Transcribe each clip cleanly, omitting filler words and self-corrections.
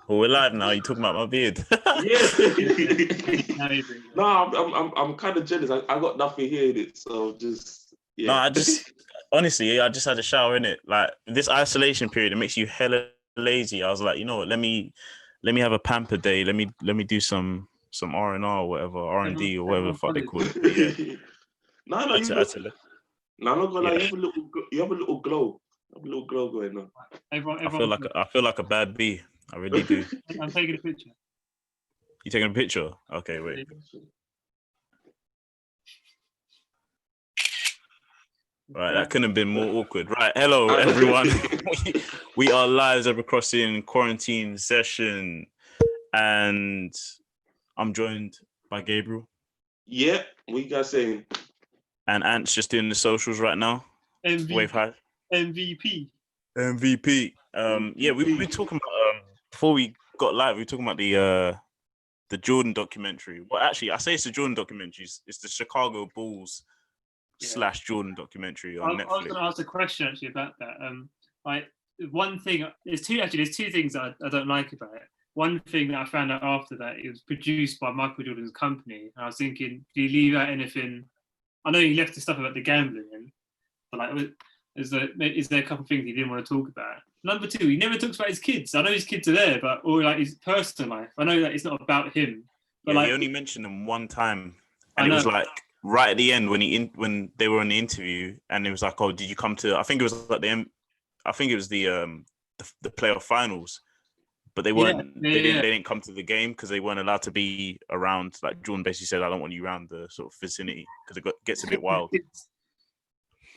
Well, we're live now. You talking about my beard? Yeah. Now you bring it. No, I'm kind of jealous. I got nothing here in it, so just No, yeah. honestly, I just had a shower in it. Like this isolation period, it makes you hella lazy. I was like, you know what? Let me have a pamper day. Let me do some R&R or whatever, R&D or whatever the fuck they call it. But yeah, No, you I look. tell you, No, I'm not gonna lie. yeah. You have a little glow. You have a little glow going on. I feel like a bad bee. I really do. I'm taking a picture. You taking a picture? Okay, wait. Right, that couldn't have been more awkward. Right, hello everyone. we are live Zebra Crossing quarantine session, and I'm joined by Gabriel. Yeah, what you guys saying? And Ant's just doing the socials right now. Wave high. MVP. Yeah, we were talking about before we got live. We were talking about the Jordan documentary. Well, actually, I say it's the Jordan documentary. It's the Chicago Bulls / Jordan documentary on Netflix. I was going to ask a question actually about that. Like one thing, there's two things that I don't like about it. One thing that I found out after that, it was produced by Michael Jordan's company, and I was thinking, do you leave out anything? I know he left the stuff about the gambling in, but like, is there a couple of things he didn't want to talk about? Number two, he never talks about his kids. I know his kids are there, but or like his personal life. I know that it's not about him. But yeah, like, he only mentioned them one time, and it was like right at the end when they were in the interview, and it was like, "Oh, did you come to?" I think it was like the playoff finals, but they weren't. They didn't come to the game because they weren't allowed to be around. Like Jordan basically said, "I don't want you around the sort of vicinity because it gets a bit wild."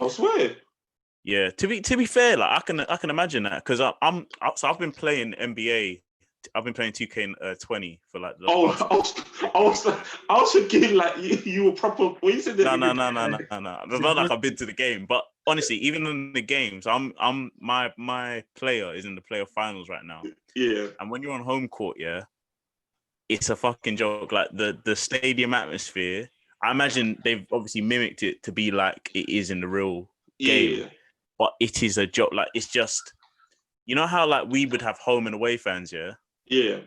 I swear. Yeah, to be fair, like I can imagine that because I've been playing NBA. I've been playing 2K20 for like. I was thinking like you were proper. When you said that, No. It's not like I've been to the game, but honestly, even in the games, my player is in the playoff finals right now. Yeah. And when you're on home court, yeah, it's a fucking joke. Like the stadium atmosphere. I imagine they've obviously mimicked it to be like it is in the real game. Yeah. But it is a joke. Like it's just, you know how like we would have home and away fans, yeah. Yeah.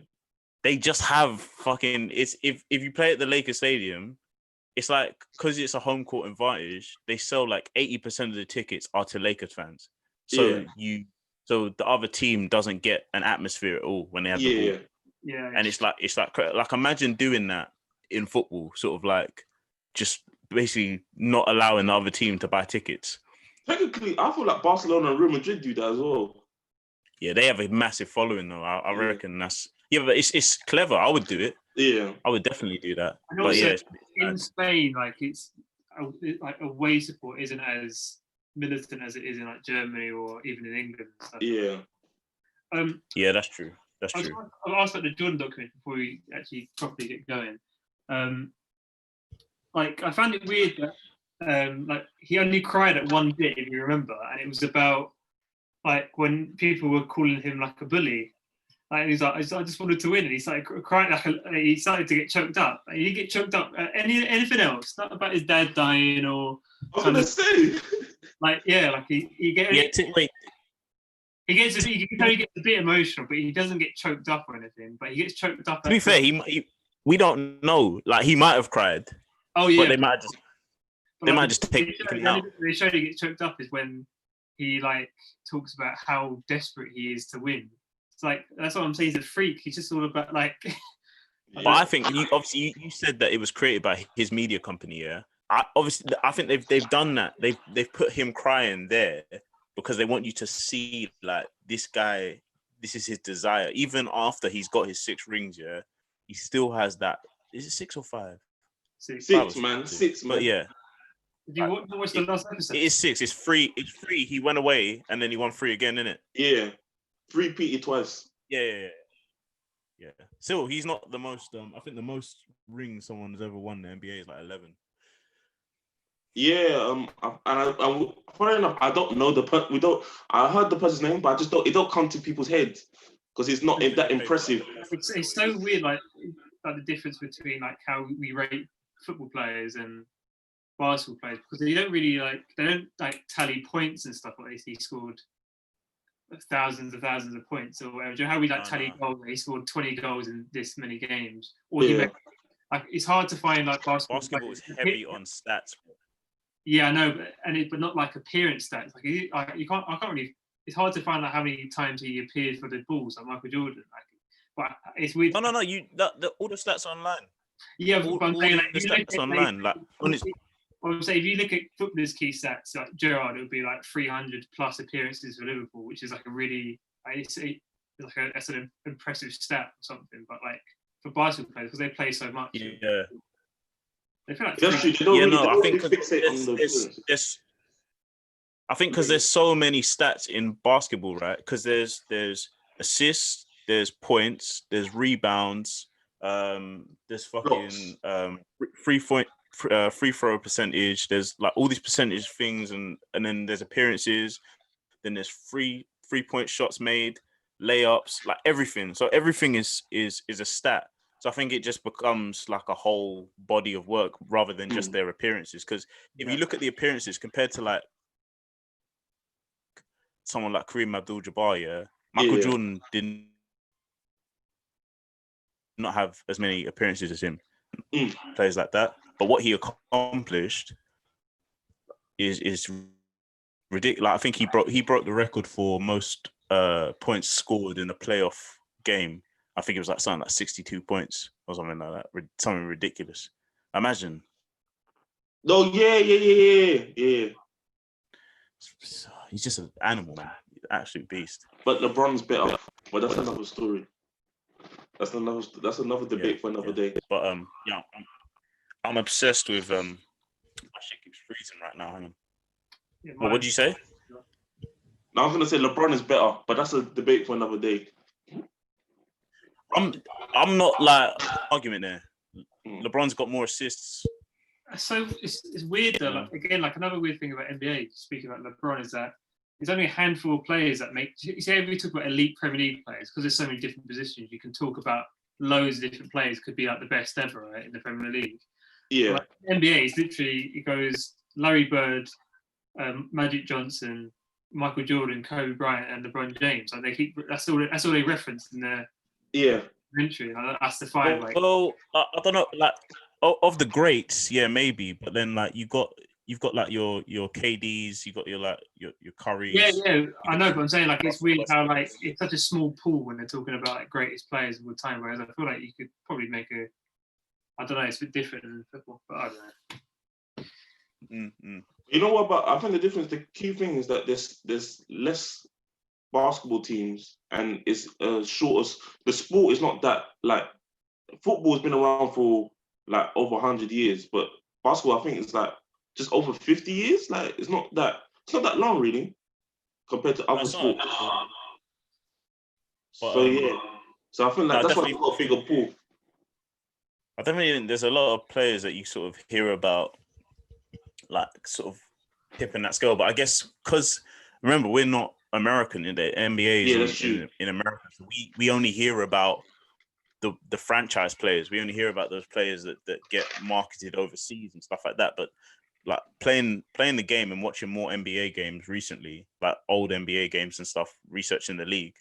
They just have fucking. It's if you play at the Lakers Stadium, it's like because it's a home court advantage. They sell like 80% of the tickets are to Lakers fans. So so the other team doesn't get an atmosphere at all when they have the ball. Yeah. And it's like imagine doing that in football, sort of like just basically not allowing the other team to buy tickets. Technically, I feel like Barcelona and Real Madrid do that as well. Yeah, they have a massive following though. I reckon that's but it's clever. I would do it. Yeah, I would definitely do that. And but also, yeah, in Spain, like it's like away support isn't as militant as it is in like Germany or even in England. And stuff. Yeah. Yeah, that's true. That's true. I'll ask about the Jordan documentary before we actually properly get going. Like I found it weird that like he only cried at one bit, if you remember, and it was about like when people were calling him like a bully. Like he's like, I just wanted to win, and he started crying he started to get choked up. He didn't get choked up. Anything else? Not about his dad dying or. I was gonna say. Like he gets. Yeah, wait. He gets a bit emotional, but he doesn't get choked up or anything. But he gets choked up. To be fair, we don't know. Like he might have cried. Oh yeah. But they might just take it out. They show he gets choked up is when he like talks about how desperate he is to win. It's like that's what I'm saying. He's a freak. He's just all about like. But I think you said that it was created by his media company. Yeah. I think they've done that. They've put him crying there because they want you to see like this guy. This is his desire. Even after he's got his 6 rings, yeah, he still has that. Is it 6 or 5? 6, man. 6, man. But yeah. Did you watch the last episode? It is 6. It's free. It's free. He went away and then he won 3 again, innit? Yeah. 3-peated twice. Yeah. Still, he's not the most. I think the most rings someone's ever won in the NBA is like 11. Yeah. Funny enough, I don't know I heard the person's name, but I just don't. It don't come to people's heads because it's not that impressive. It's so weird, like the difference between like how we rate football players and basketball players because they don't tally points and stuff like this. He scored thousands of points or whatever. Do you know how we like tally goals? He scored 20 goals in this many games, or he made, like, it's hard to find like basketball is heavy on stats. Yeah, I know, but not like appearance stats. Like I can't really. It's hard to find out how many times he appeared for the Bulls, like Michael Jordan. Like, but it's weird. No. All the stats are online. Yeah, but I'm saying, the stats online. Like, I'm saying, if you look at footballers' key stats, like Gerrard, it would be like 300 plus appearances for Liverpool, which is like a really, that's an impressive stat or something. But like for basketball players, because they play so much, yeah. They feel like that's true. I think because there's so many stats in basketball, right? Because there's assists, there's points, there's rebounds, there's fucking free throw percentage. There's like all these percentage things, and then there's appearances. Then there's free point shots made, layups, like everything. So everything is a stat. So I think it just becomes like a whole body of work rather than just their appearances. Because if you look at the appearances compared to like someone like Kareem Abdul-Jabbar, Michael Jordan did not have as many appearances as him. Players like that. But what he accomplished is ridiculous. Like, I think he broke the record for most points scored in a playoff game. I think it was like something like 62 points or something like that. Something ridiculous. Imagine. Oh, yeah. He's just an animal, man. Absolute beast. But LeBron's better. But that's another story. That's another debate for another day. But I'm obsessed with my shit keeps freezing right now. Hang on. Yeah, what did you say? No, I was gonna say LeBron is better, but that's a debate for another day. I'm not like argument there. LeBron's got more assists. So it's weird though. Like, again, like another weird thing about NBA, speaking about LeBron, is that there's only a handful of players that make. You say if we talk about elite Premier League players, because there's so many different positions, you can talk about loads of different players could be like the best ever, right, in the Premier League. Yeah. Like, NBA is literally, it goes Larry Bird, Magic Johnson, Michael Jordan, Kobe Bryant, and LeBron James. Like, they keep that's all they reference in their entry. Like, that's the five. Well, I don't know. Like, of the greats, yeah, maybe. But then, like, you've got like your KDs, you got your Currys. Yeah, I know, but I'm saying, like, it's weird how like it's such a small pool when they're talking about like greatest players of all time. Whereas I feel like you could probably make I don't know, it's a bit different in football, but I don't know. You know what? But I think the key thing is that there's less basketball teams, and it's shorter. The sport is not that, like, football has been around for like over 100 years, but basketball, I think, it's like just over 50 years. Like, it's not that long really compared to other sports. So yeah, so I think like that's why you've got a bigger pool. I definitely think there's a lot of players that you sort of hear about, like, sort of tipping that scale. But I guess because, remember, we're not American in the NBA in America. So we only hear about the franchise players. We only hear about those players that get marketed overseas and stuff like that. But like playing the game and watching more NBA games recently, like old NBA games and stuff, researching the league,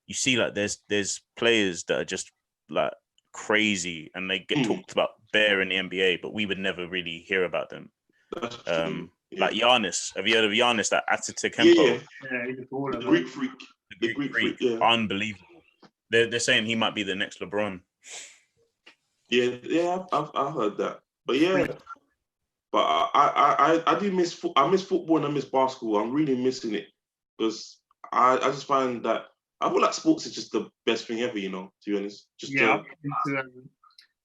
you see like there's players that are just like crazy and they get talked about bare in the NBA, but we would never really hear about them. Like Giannis. Have you heard of Giannis? That Antetokounmpo? Yeah, he's a baller. The Greek freak. The Greek freak. Yeah. Unbelievable. They're saying he might be the next LeBron. Yeah, I've heard that. But yeah, but I do miss football and I miss basketball. I'm really missing it because I just find that I feel like sports is just the best thing ever. To be honest.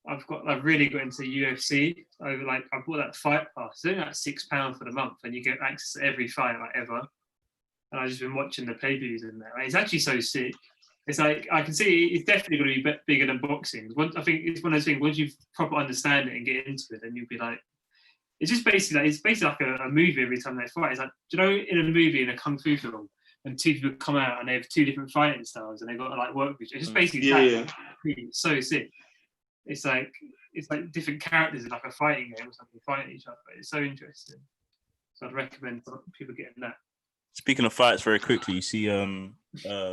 I've really got into UFC. I bought that Fight Pass. It's only like £6 for the month, and you get access to every fight like ever. And I've just been watching the pay-per-views in there. It's actually so sick. It's like I can see it's definitely going to be bigger than boxing. I think it's one of those things. Once you properly understand it and get into it, then you'll be like, it's just basically like a movie every time they fight. It's like, do you know, in a movie, in a kung fu film, when two people come out and they have two different fighting styles and they've got to like work with each other. It's just basically It's so sick. It's like different characters in like a fighting game or something fighting each other. It's so interesting. So I'd recommend people getting that. Speaking of fights, very quickly, you see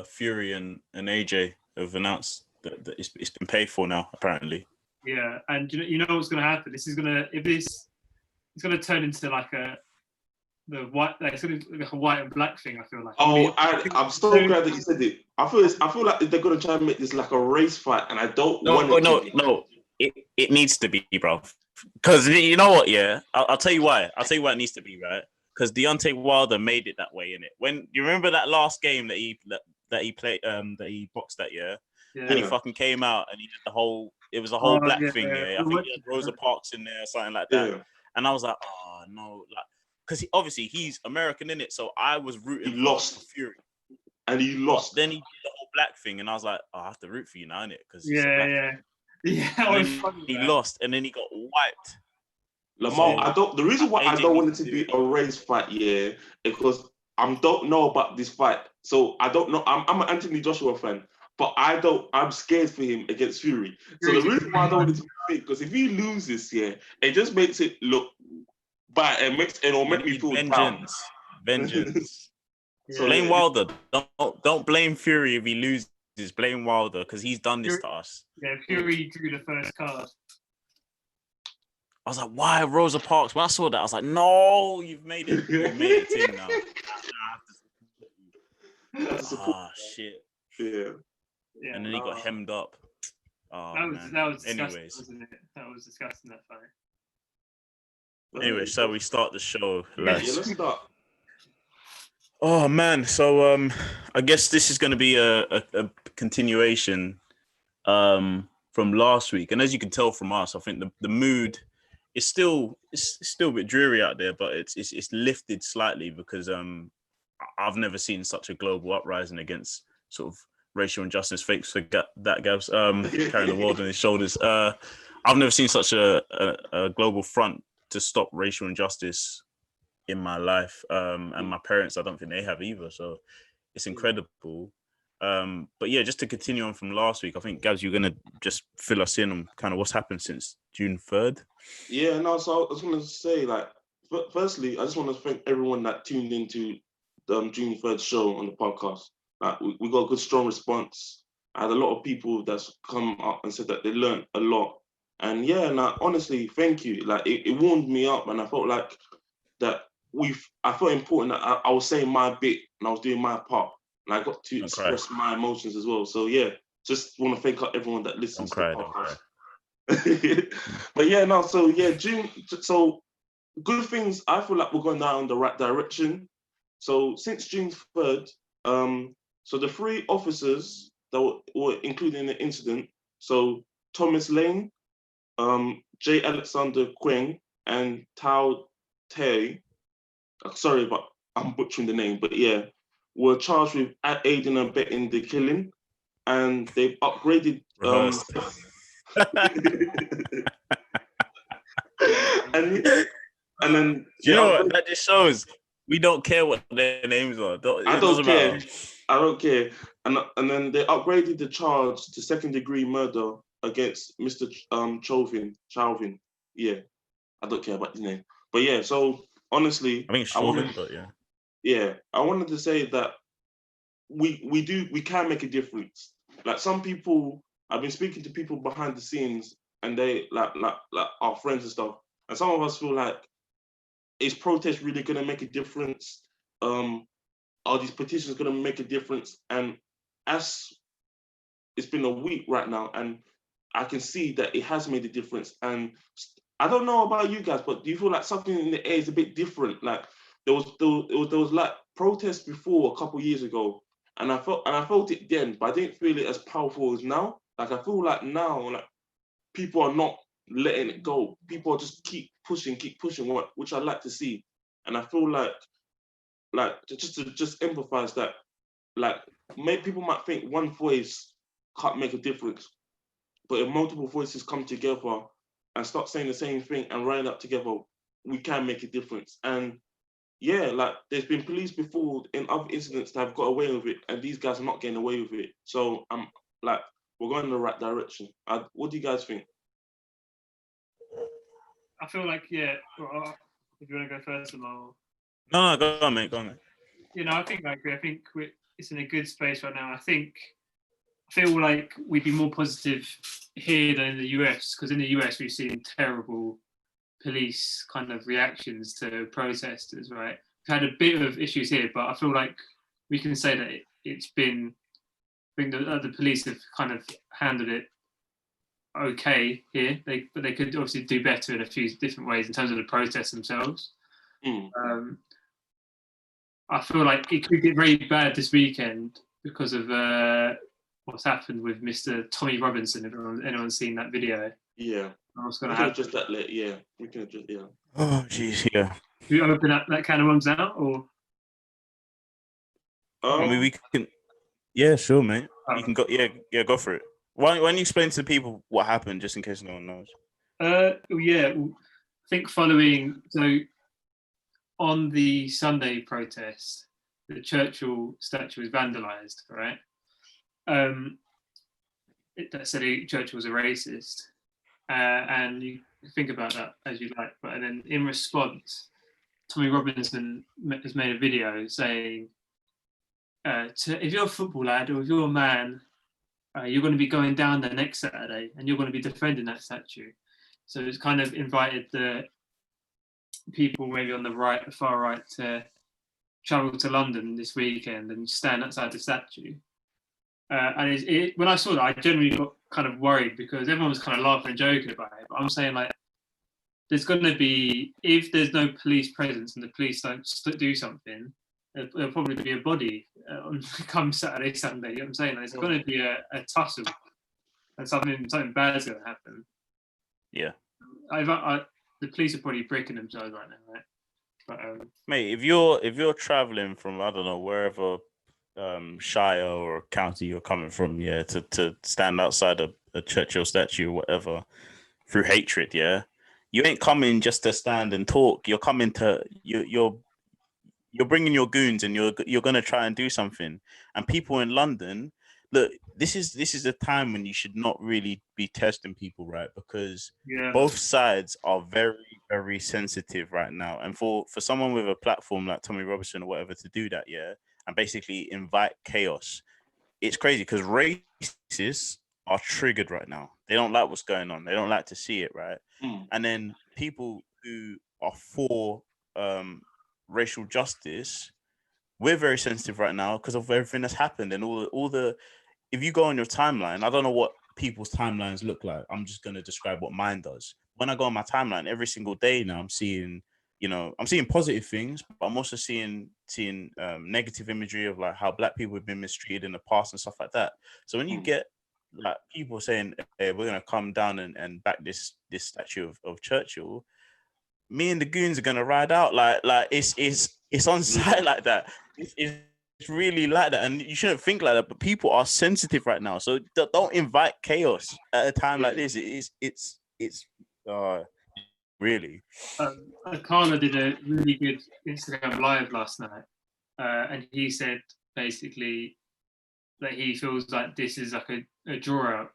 Fury and AJ have announced that it's been paid for now, apparently. Yeah, and you know what's going to happen. It's going to turn into like the white, like it's going to be like a white and black thing. I feel like. I'm so glad that you said it. I feel like they're going to try and make this like a race fight, and I don't want it. No. It needs to be, bro. Because you know what? Yeah, I'll tell you why. I'll tell you why it needs to be, right? Because Deontay Wilder made it that way, innit? When you remember that last game that he played, that he boxed that year, and he fucking came out and he did the whole. It was a whole black thing, yeah. I think he had Rosa Parks in there, or something like that. Yeah. And I was like, oh no, like, because obviously he's American in it, so I was rooting for Fury, and he lost. But then he did the whole black thing, and I was like, oh, I have to root for you now, innit? Because he lost, and then he got wiped. Lamar, the reason why I don't want it to be a race fight, yeah, because I don't know about this fight. So I don't know. I'm an Anthony Joshua fan, but I'm scared for him against Fury. So the reason why I don't want it to be big, because if he loses, yeah, it just makes it look bad and it'll make me feel vengeance. So blame Wilder. Don't blame Fury if he loses. Blame Wilder because he's done this to us. Yeah, Fury drew the first card. I was like, why Rosa Parks? When I saw that, I was like, no, you've made it. You've made it team now. Shit. Yeah. And then he got hemmed up. Oh, that was anyways, wasn't it? That was disgusting, that fight. Anyway, shall we start the show, lads? Yeah, let's start. Oh man, so I guess this is going to be a continuation from last week, and as you can tell from us, I think the mood is still a bit dreary out there, but it's lifted slightly because I've never seen such a global uprising against sort of racial injustice. Fakes for that, Gabs, carrying the world on his shoulders. I've never seen such a global front to stop racial injustice in my life, and my parents, I don't think they have either. So it's incredible. But yeah, just to continue on from last week, I think Gabs, you're gonna just fill us in on kind of what's happened since June 3rd. Yeah, no. So I was gonna say, like, firstly, I just want to thank everyone that tuned into the June 3rd show on the podcast. Like, we got a good, strong response. I had a lot of people that's come up and said that they learned a lot. And yeah, now honestly, thank you. Like, it warmed me up, and I felt like that I felt important that I was saying my bit and I was doing my part, and I got to express my emotions as well. So yeah, just want to thank everyone that listens to the podcast. But yeah, no. So yeah, June. So good things. I feel like we're going down the right direction. So since June 3rd, so the 3 officers that were included in the incident, so Thomas Lane, J. Alexander Queng, and Tao Tay, sorry, but I'm butchering the name, but yeah, were charged with aiding and abetting the killing, and they've upgraded. and then you know what that just shows. We don't care what their names are. I don't care. I don't care. And then they upgraded the charge to second-degree murder against Mr. Chauvin. Yeah, I don't care about his name, but yeah. So honestly, I think Chauvin, but yeah. Yeah, I wanted to say that we can make a difference. Like, some people, I've been speaking to people behind the scenes, and they like our friends and stuff, and some of us feel like, is protest really going to make a difference? Are these petitions going to make a difference? And as it's been a week right now, and I can see that it has made a difference. And I don't know about you guys, but do you feel like something in the air is a bit different? Like, there was like protests before a couple of years ago, and I felt it then, but I didn't feel it as powerful as now. Like, I feel like now, like, people are not letting it go. People are just keep pushing, which I like to see. And I feel like just to empathize that, like, people might think one voice can't make a difference, but if multiple voices come together and start saying the same thing and line up together, we can make a difference. And yeah, like, there's been police before in other incidents that have got away with it, and these guys are not getting away with it. So I'm like, we're going in the right direction. What do you guys think? I feel like, yeah. Well, if you want to go first, Lamar. No, go on, mate. I think I agree. I think it's in a good space right now. I feel like we'd be more positive here than in the US, because in the US we've seen terrible police kind of reactions to protesters, right? We've had a bit of issues here, but I feel like we can say that it's been, I think the police have kind of handled it okay here. But they could obviously do better in a few different ways in terms of the protests themselves. I feel like it could get very bad this weekend because of what's happened with Mr. Tommy Robinson. If anyone's seen that video? Yeah. What's going to happen? Just that late, yeah. We can just, yeah. Oh, jeez, yeah. Do you open up that can of worms now, or? I mean, we can. Yeah, sure, mate. You can go. Yeah, go for it. Why don't you explain to the people what happened, just in case no one knows? I think following on the Sunday protest, the Churchill statue was vandalised, right? That said Churchill was a racist, and you think about that as you like. But then in response, Tommy Robinson has made a video saying, if you're a football lad or if you're a man, you're going to be going down there next Saturday and you're going to be defending that statue. So it's kind of invited the people maybe on the right, the far right, to travel to London this weekend and stand outside the statue. And when I saw that, I generally got kind of worried because everyone was kind of laughing and joking about it. But I'm saying, like, there's going to be, if there's no police presence and the police don't do something, there'll probably be a body come Saturday, Sunday. You know what I'm saying? There's going to be a tussle, and something bad's going to happen. Yeah. The police are probably bricking themselves right now, right? But, mate, if you're traveling from, I don't know, wherever shire or county you're coming from, yeah, to stand outside a Churchill statue or whatever through hatred, yeah, you ain't coming just to stand and talk. You're coming to you're bringing your goons and you're gonna try and do something. And people in London, look, this is a time when you should not really be testing people, right? Because both sides are very, very sensitive right now. And for someone with a platform like Tommy Robinson or whatever to do that, yeah, and basically invite chaos, it's crazy because racists are triggered right now. They don't like what's going on. They don't like to see it, right? And then people who are for racial justice, we're very sensitive right now because of everything that's happened and all the. If you go on your timeline, I don't know what people's timelines look like. I'm just going to describe what mine does. When I go on my timeline every single day now, I'm seeing positive things, but I'm also seeing negative imagery of like how Black people have been mistreated in the past and stuff like that. So when you get like people saying, hey, we're going to come down and back this statue of Churchill, me and the goons are going to ride out like it's on site like that. It's really like that, and you shouldn't think like that. But people are sensitive right now, so don't invite chaos at a time like this. It's really. Carla did a really good Instagram live last night, and he said basically that he feels like this is like a draw out.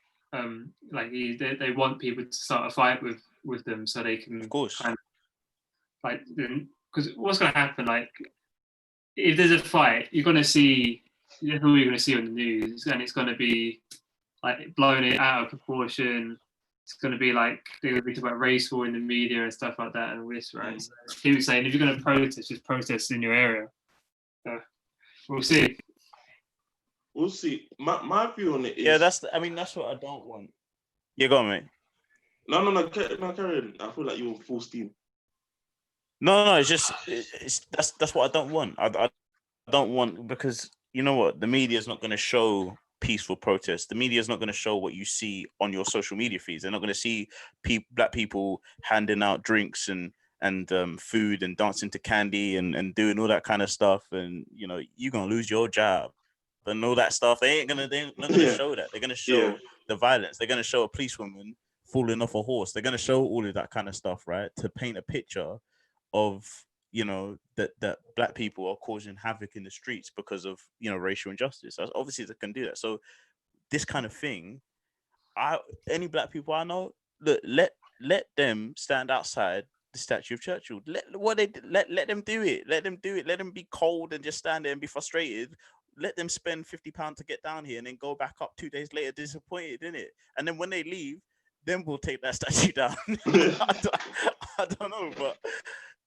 Like they want people to start a fight with them so they can, of course, kind of, like, because what's going to happen, like, if there's a fight, you're going to see, that's all you're going to see on the news, and it's going to be like blowing it out of proportion. It's going to be like they're going to be talking about race war in the media and stuff like that and all this, right? So he was saying, if you're going to protest, just protest in your area. So we'll see. We'll see. My view on it is, that's what I don't want. Yeah, go on, mate. No, carry on. I feel like you're on full steam. No, that's what I don't want. I don't want, because you know what, the media is not going to show peaceful protests. The media is not going to show what you see on your social media feeds. They're not going to see Black people handing out drinks and food and dancing to candy and doing all that kind of stuff. And you're gonna lose your job and all that stuff. They're not gonna show that. They're gonna show the violence. They're gonna show a policewoman falling off a horse. They're gonna show all of that kind of stuff, right? To paint a picture of that Black people are causing havoc in the streets because of racial injustice. Obviously they can do that. So this kind of thing, any Black people I know, look, let them stand outside the statue of Churchill. Let them do it. Let them do it. Let them be cold and just stand there and be frustrated. Let them spend £50 to get down here and then go back up 2 days later disappointed, innit? And then when they leave, then we'll take that statue down. I don't know, but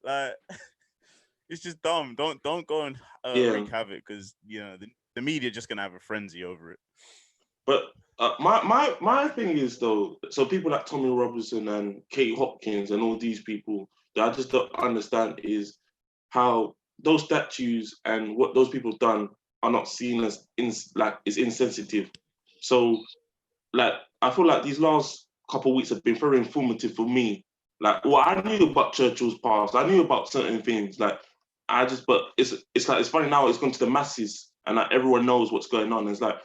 like it's just dumb. Don't go and wreak havoc because the media just gonna have a frenzy over it. But my thing is though, so people like Tommy Robinson and Kate Hopkins and all these people that I just don't understand is how those statues and what those people done are not seen as is insensitive. So like I feel like these last couple of weeks have been very informative for me. Like, well, I knew about Churchill's past. I knew about certain things. Like, but it's like it's funny now. It's gone to the masses, and like everyone knows what's going on. It's like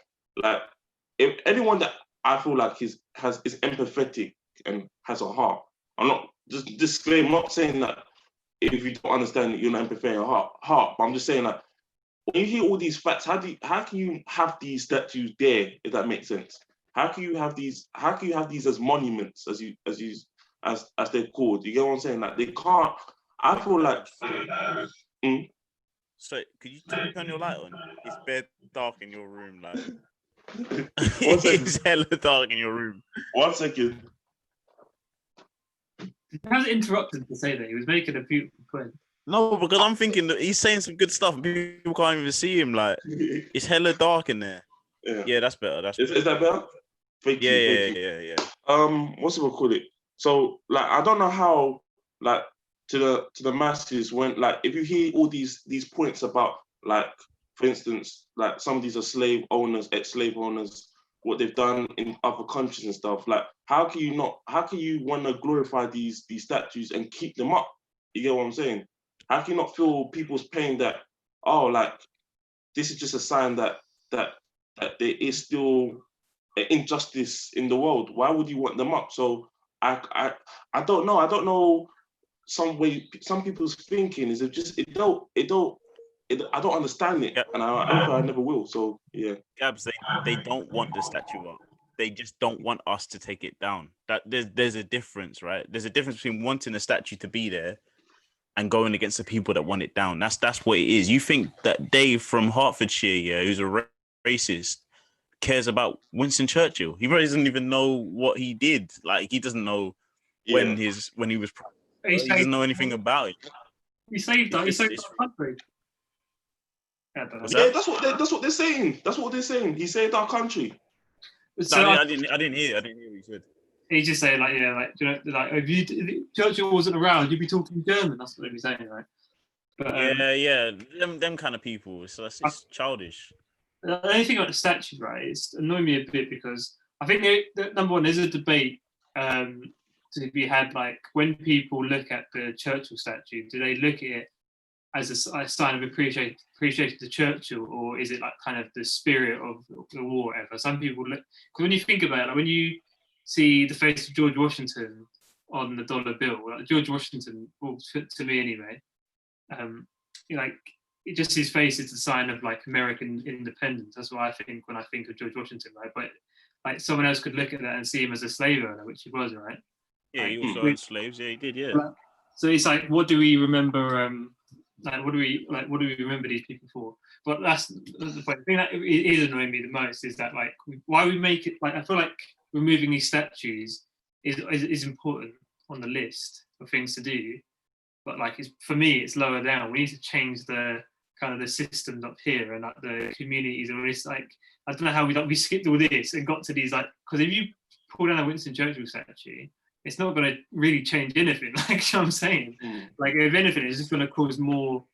if anyone that I feel like is empathetic and has a heart. I'm not just disclaim. I'm not saying that if you don't understand that you're not empathetic heart. But I'm just saying that when you hear all these facts, how can you have these statues there? If that makes sense. How can you have these as monuments as they're called? You get what I'm saying? Like they can't. I feel like. So could you turn your light on? It's bare dark in your room, like. It's hella dark in your room. 1 second. I was interrupted to say that he was making a beautiful point. No, because I'm thinking that he's saying some good stuff. And people can't even see him. Like it's hella dark in there. Yeah, that's better. Is that better? Thank you. Yeah. What's it called it? So like I don't know how like to the masses when like if you hear all these points about like for instance like some of these are slave owners, ex-slave owners, what they've done in other countries and stuff. Like how can you want to glorify these statues and keep them up? You get what I'm saying? How can you not feel people's pain that like this is just a sign that there is still injustice in the world? Why would you want them up? So I don't know. I don't know. Some people's thinking is I don't understand it, and I never will. So yeah, Gabs, they don't want the statue up. They just don't want us to take it down. That there's a difference, right? There's a difference between wanting a statue to be there and going against the people that want it down. That's what it is. You think that Dave from Hertfordshire, who's a racist, cares about Winston Churchill? He probably doesn't even know what he did. Like he doesn't know when he was. He doesn't know anything about it. He saved our country. Yeah, that's what they're saying. That's what they're saying. He saved our country. So I didn't hear what he said. He just saying if Churchill wasn't around, you'd be talking German. That's what he'd be saying, right? But, them kind of people. So it's childish. The only thing about the statue, right, it's annoying me a bit because I think the number one, there's a debate to be had. Like when people look at the Churchill statue, do they look at it as a sign of appreciation to Churchill, or is it like kind of the spirit of the war, or whatever? Some people look, because when you think about it, like when you see the face of George Washington on the dollar bill, like George Washington, well, to me anyway, just his face is a sign of like American independence. That's what I think when I think of George Washington, right? But like someone else could look at that and see him as a slave owner, which he was, right? Yeah, he also owned slaves. Yeah, he did. Yeah. So it's like, what do we remember? What do we remember these people for? But that's the point. The thing that is annoying me the most is that like why we make it like I feel like removing these statues is important on the list of things to do, but like for me it's lower down. We need to change the kind of the systems up here and like the communities, and it's like I don't know how we skipped all this and got to these like, because if you pull down a Winston Churchill statue, it's not going to really change anything. Like you know what I'm saying, like if anything, it's just going to cause more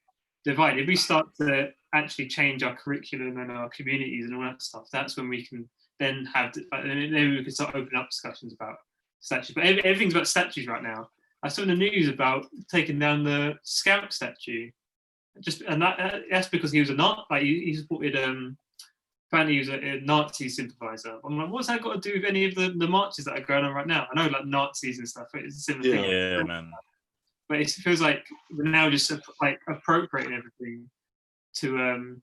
divide. If we start to actually change our curriculum and our communities and all that stuff, that's when we can then have, maybe we can start opening up discussions about statues. But everything's about statues right now. I saw in the news about taking down the Scout statue, that's because he was a Nazi. Like he supported. Apparently, he was a Nazi sympathizer. I'm like, what's that got to do with any of the marches that are going on right now? I know like Nazis and stuff. It's a similar thing. Yeah, man. But it feels like we're now just like appropriating everything to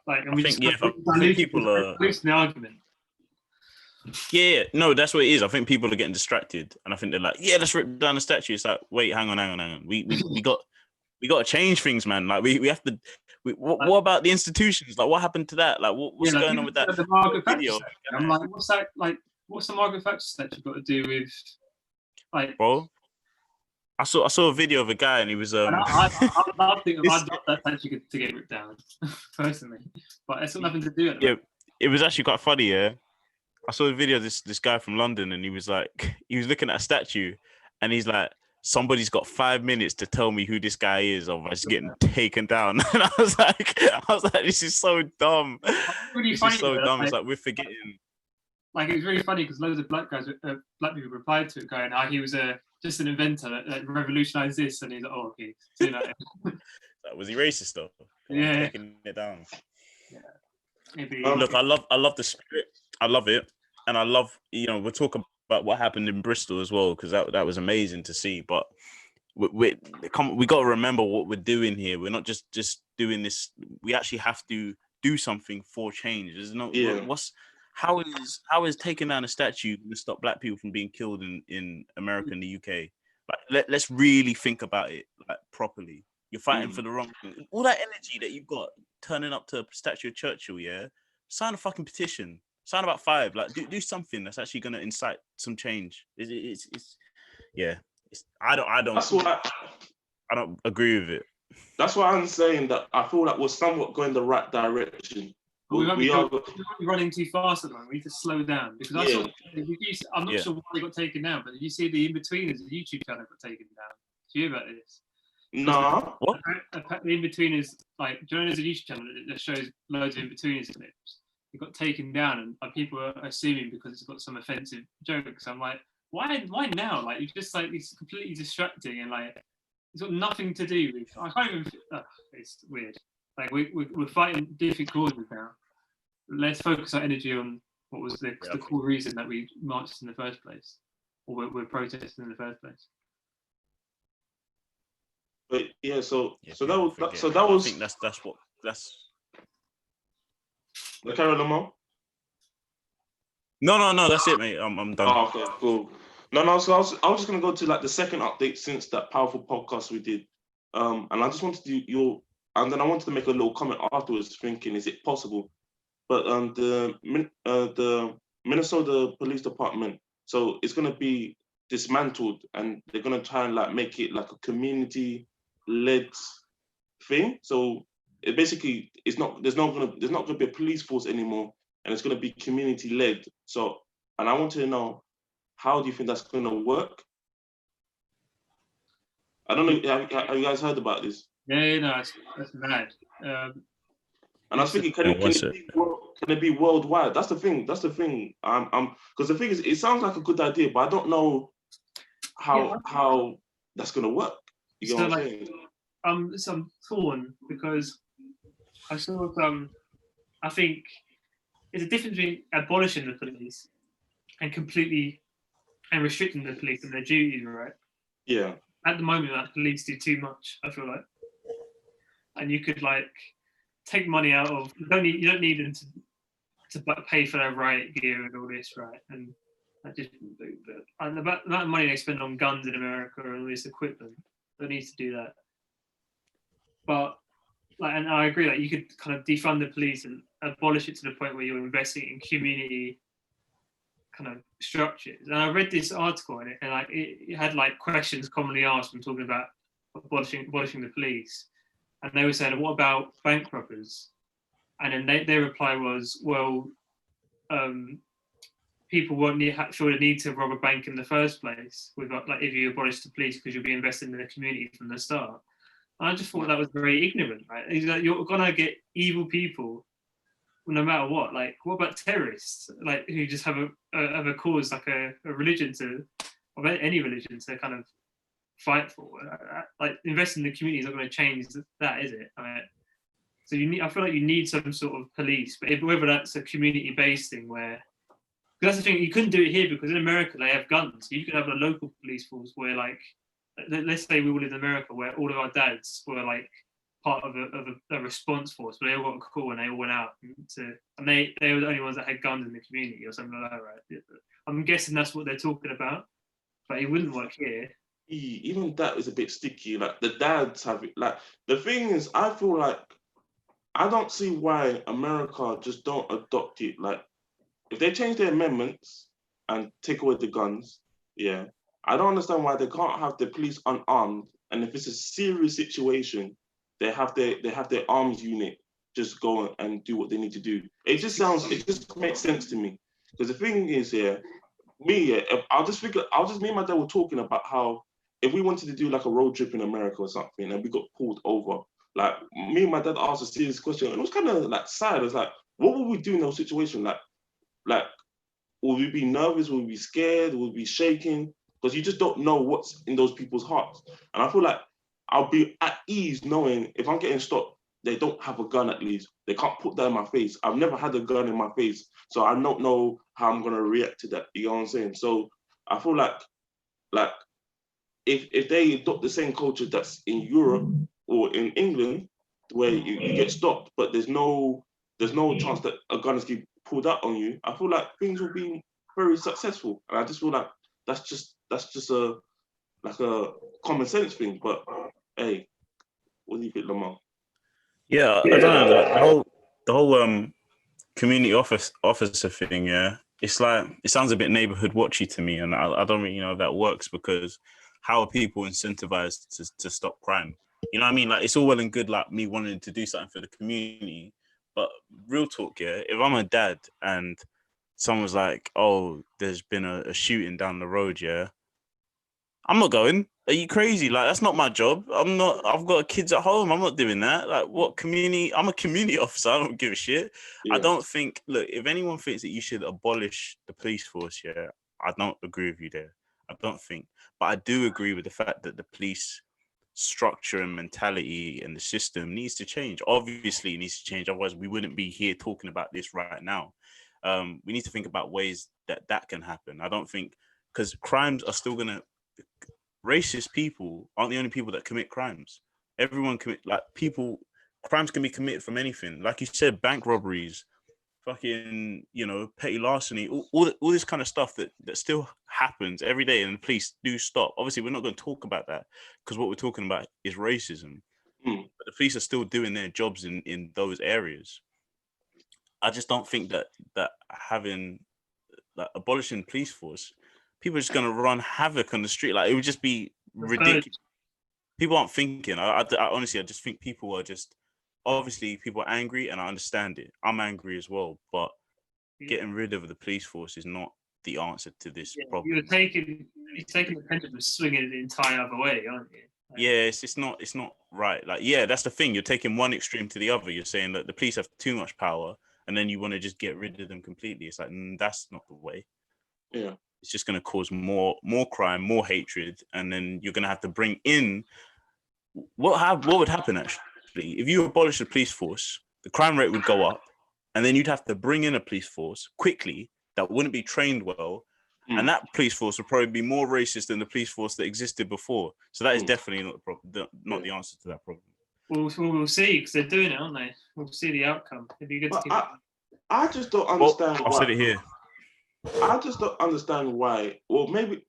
like, and we just I think people are losing the argument. Yeah, no, that's what it is. I think people are getting distracted, and I think they're like, "Yeah, let's rip down the statue." It's like, wait, hang on. We got to change things, man. Like we have to. What about the institutions? Like, what happened to that? Like, what's going on with that The Margaret Thatcher video? statue. I'm like, what's that? Like, what's the Margaret Thatcher statue got to do with, like, Bro? I saw a video of a guy, and he was I think I'd love that statue to get ripped down, personally, but it's got nothing to do with it. Yeah, it was actually quite funny. Yeah, I saw a video of this guy from London, and he was looking at a statue, and he's like, somebody's got 5 minutes to tell me who this guy is, or I'm just getting taken down. And I was like, this is so dumb. Really this funny, is so dumb. like, it's like we're forgetting. Like, it was really funny because loads of black people replied to it, going, he was just an inventor that revolutionized this, and he's like, oh, okay. So, was he racist though? Yeah, taking it down. Yeah, maybe. Look, I love the spirit. I love it, and I love, we're talking about what happened in Bristol as well, because that was amazing to see. But we got to remember what we're doing here. We're not just doing this. We actually have to do something for change. There's no how is taking down a statue to stop black people from being killed in America and the UK? Like, let's really think about it like properly. You're fighting for the wrong thing. All that energy that you've got turning up to a statue of Churchill, yeah? Sign a fucking petition. Sign about 5. Like, do something that's actually going to incite some change. I don't agree with it. That's why I'm saying that I feel like we're somewhat going the right direction. We're running too fast at the moment. We need to slow down, because I'm not sure why they got taken down, but did you see the In-Betweeners, the YouTube channel got taken down? Do you hear about this? No. What? The In-Betweeners, like, do you know there's a YouTube channel that shows loads of In-Betweeners clips? It got taken down, and people are assuming because it's got some offensive jokes. I'm like, why now? Like, it's just like, it's completely distracting, and like, it's got nothing to do with. I can't even. It's weird. Like, we're fighting different causes now. Let's focus our energy on what was the core reason that we marched in the first place, or we're protesting in the first place. But yeah, so that was. I think that's. The Carol Lamar? No, that's it, mate. I'm done. Oh, okay, cool. No. So I was just gonna go to like the second update since that powerful podcast we did, and I just wanted to and then I wanted to make a little comment afterwards, thinking, is it possible? But the Minnesota Police Department, so it's gonna be dismantled, and they're gonna try and like make it like a community-led thing. So it basically there's not gonna be a police force anymore, and it's gonna be community-led. So, and I want to know, how do you think that's gonna work? I don't know. Have you guys heard about this? Yeah, no, that's mad. And I was thinking, can it be worldwide? That's the thing. Because the thing is, it sounds like a good idea, but I don't know how that's gonna work. You know what I'm saying? So I'm torn, because I sort of I think there's a difference between abolishing the police and restricting the police and their duties, right? Yeah. At the moment, that police do too much, I feel like. And you could like take money out of, you don't need them to pay for their riot gear and all this, right? And that just, and the amount of money they spend on guns in America and all this equipment, they need to do that. But like, and I agree, like, you could kind of defund the police and abolish it to the point where you're investing in community kind of structures. And I read this article and it had like questions commonly asked when talking about abolishing the police. And they were saying, what about bank robbers? And then their reply was, well, people won't feel the need to rob a bank in the first place if you abolish the police, because you'll be investing in the community from the start. And I just thought that was very ignorant, right? You're gonna get evil people no matter what. Like, what about terrorists? Like, who just have a cause, like a religion or any religion to kind of fight for. Like, investing in the community is not going to change that, is it? So I feel like you need some sort of police, but whether that's a community-based thing where, because that's the thing, you couldn't do it here because in America they have guns. You could have a local police force where, like, let's say we all live in America where all of our dads were like part of a response force, but they all got a call and they all went out and they were the only ones that had guns in the community or something like that, right? I'm guessing that's what they're talking about, but it wouldn't work here. Even that is a bit sticky. Like the dads have it. Like the thing is, I feel like I don't see why America just don't adopt it. Like if they change their amendments and take away the guns, yeah, I don't understand why they can't have the police unarmed. And if it's a serious situation, they have their arms unit just go and do what they need to do. It just makes sense to me. Because the thing is, me, me and my dad were talking about how if we wanted to do like a road trip in America or something and we got pulled over, like me and my dad asked a serious question and it was kind of like sad. It's like, what would we do in those situations? Like, will we be nervous? Will we be scared? Will we be shaking? Because you just don't know what's in those people's hearts. And I feel like I'll be at ease knowing if I'm getting stopped, they don't have a gun at least. They can't put that in my face. I've never had a gun in my face, so I don't know how I'm gonna react to that. You know what I'm saying? So I feel like if they adopt the same culture that's in Europe or in England, where you get stopped, but there's no chance that a gun is getting pulled out on you, I feel like things will be very successful. And I just feel like that's just a common sense thing. But hey, what do you think, Lamar? Yeah, I don't know. The whole community officer thing, yeah. It's like it sounds a bit neighborhood watchy to me, and I don't really know if that works because how are people incentivized to stop crime? You know what I mean? Like it's all well and good, like me wanting to do something for the community, but real talk, yeah. If I'm a dad and someone's like, "Oh, there's been a shooting down the road," yeah, I'm not going. Are you crazy? Like that's not my job. I'm not. I've got kids at home. I'm not doing that. Like what community? I'm a community officer. I don't give a shit. Yeah. I don't think. Look, if anyone thinks that you should abolish the police force, yeah, I don't agree with you there. I don't think, but I do agree with the fact that the police structure and mentality and the system needs to change. Obviously, it needs to change. Otherwise, we wouldn't be here talking about this right now. We need to think about ways that can happen. I don't think because crimes are still gonna. Racist people aren't the only people that commit crimes. Everyone crimes can be committed from anything. Like you said, bank robberies, fucking, petty larceny, all this kind of stuff that still happens every day and the police do stop. Obviously, we're not going to talk about that because what we're talking about is racism. But the police are still doing their jobs in those areas. I just don't think that having abolishing police force, people are just going to run havoc on the street. Like it would just be ridiculous. People aren't thinking. I honestly, I just think people are just obviously people are angry, and I understand it. I'm angry as well, but getting rid of the police force is not the answer to this problem. You're taking the pendulum and swinging it the entire other way, aren't you? Yeah, it's not right. Like, yeah, that's the thing. You're taking one extreme to the other. You're saying that the police have too much power, and then you want to just get rid of them completely. It's like that's not the way. Yeah. It's just going to cause more crime, more hatred, and then you're going to have to bring in what would happen actually if you abolish the police force. The crime rate would go up, and then you'd have to bring in a police force quickly that wouldn't be trained well, and that police force would probably be more racist than the police force that existed before. So that is definitely not the problem, not the answer to that problem. We'll see because they're doing it, aren't they? We'll see the outcome. It'd be good to keep I just don't understand. I've said it here. I just don't understand why, or maybe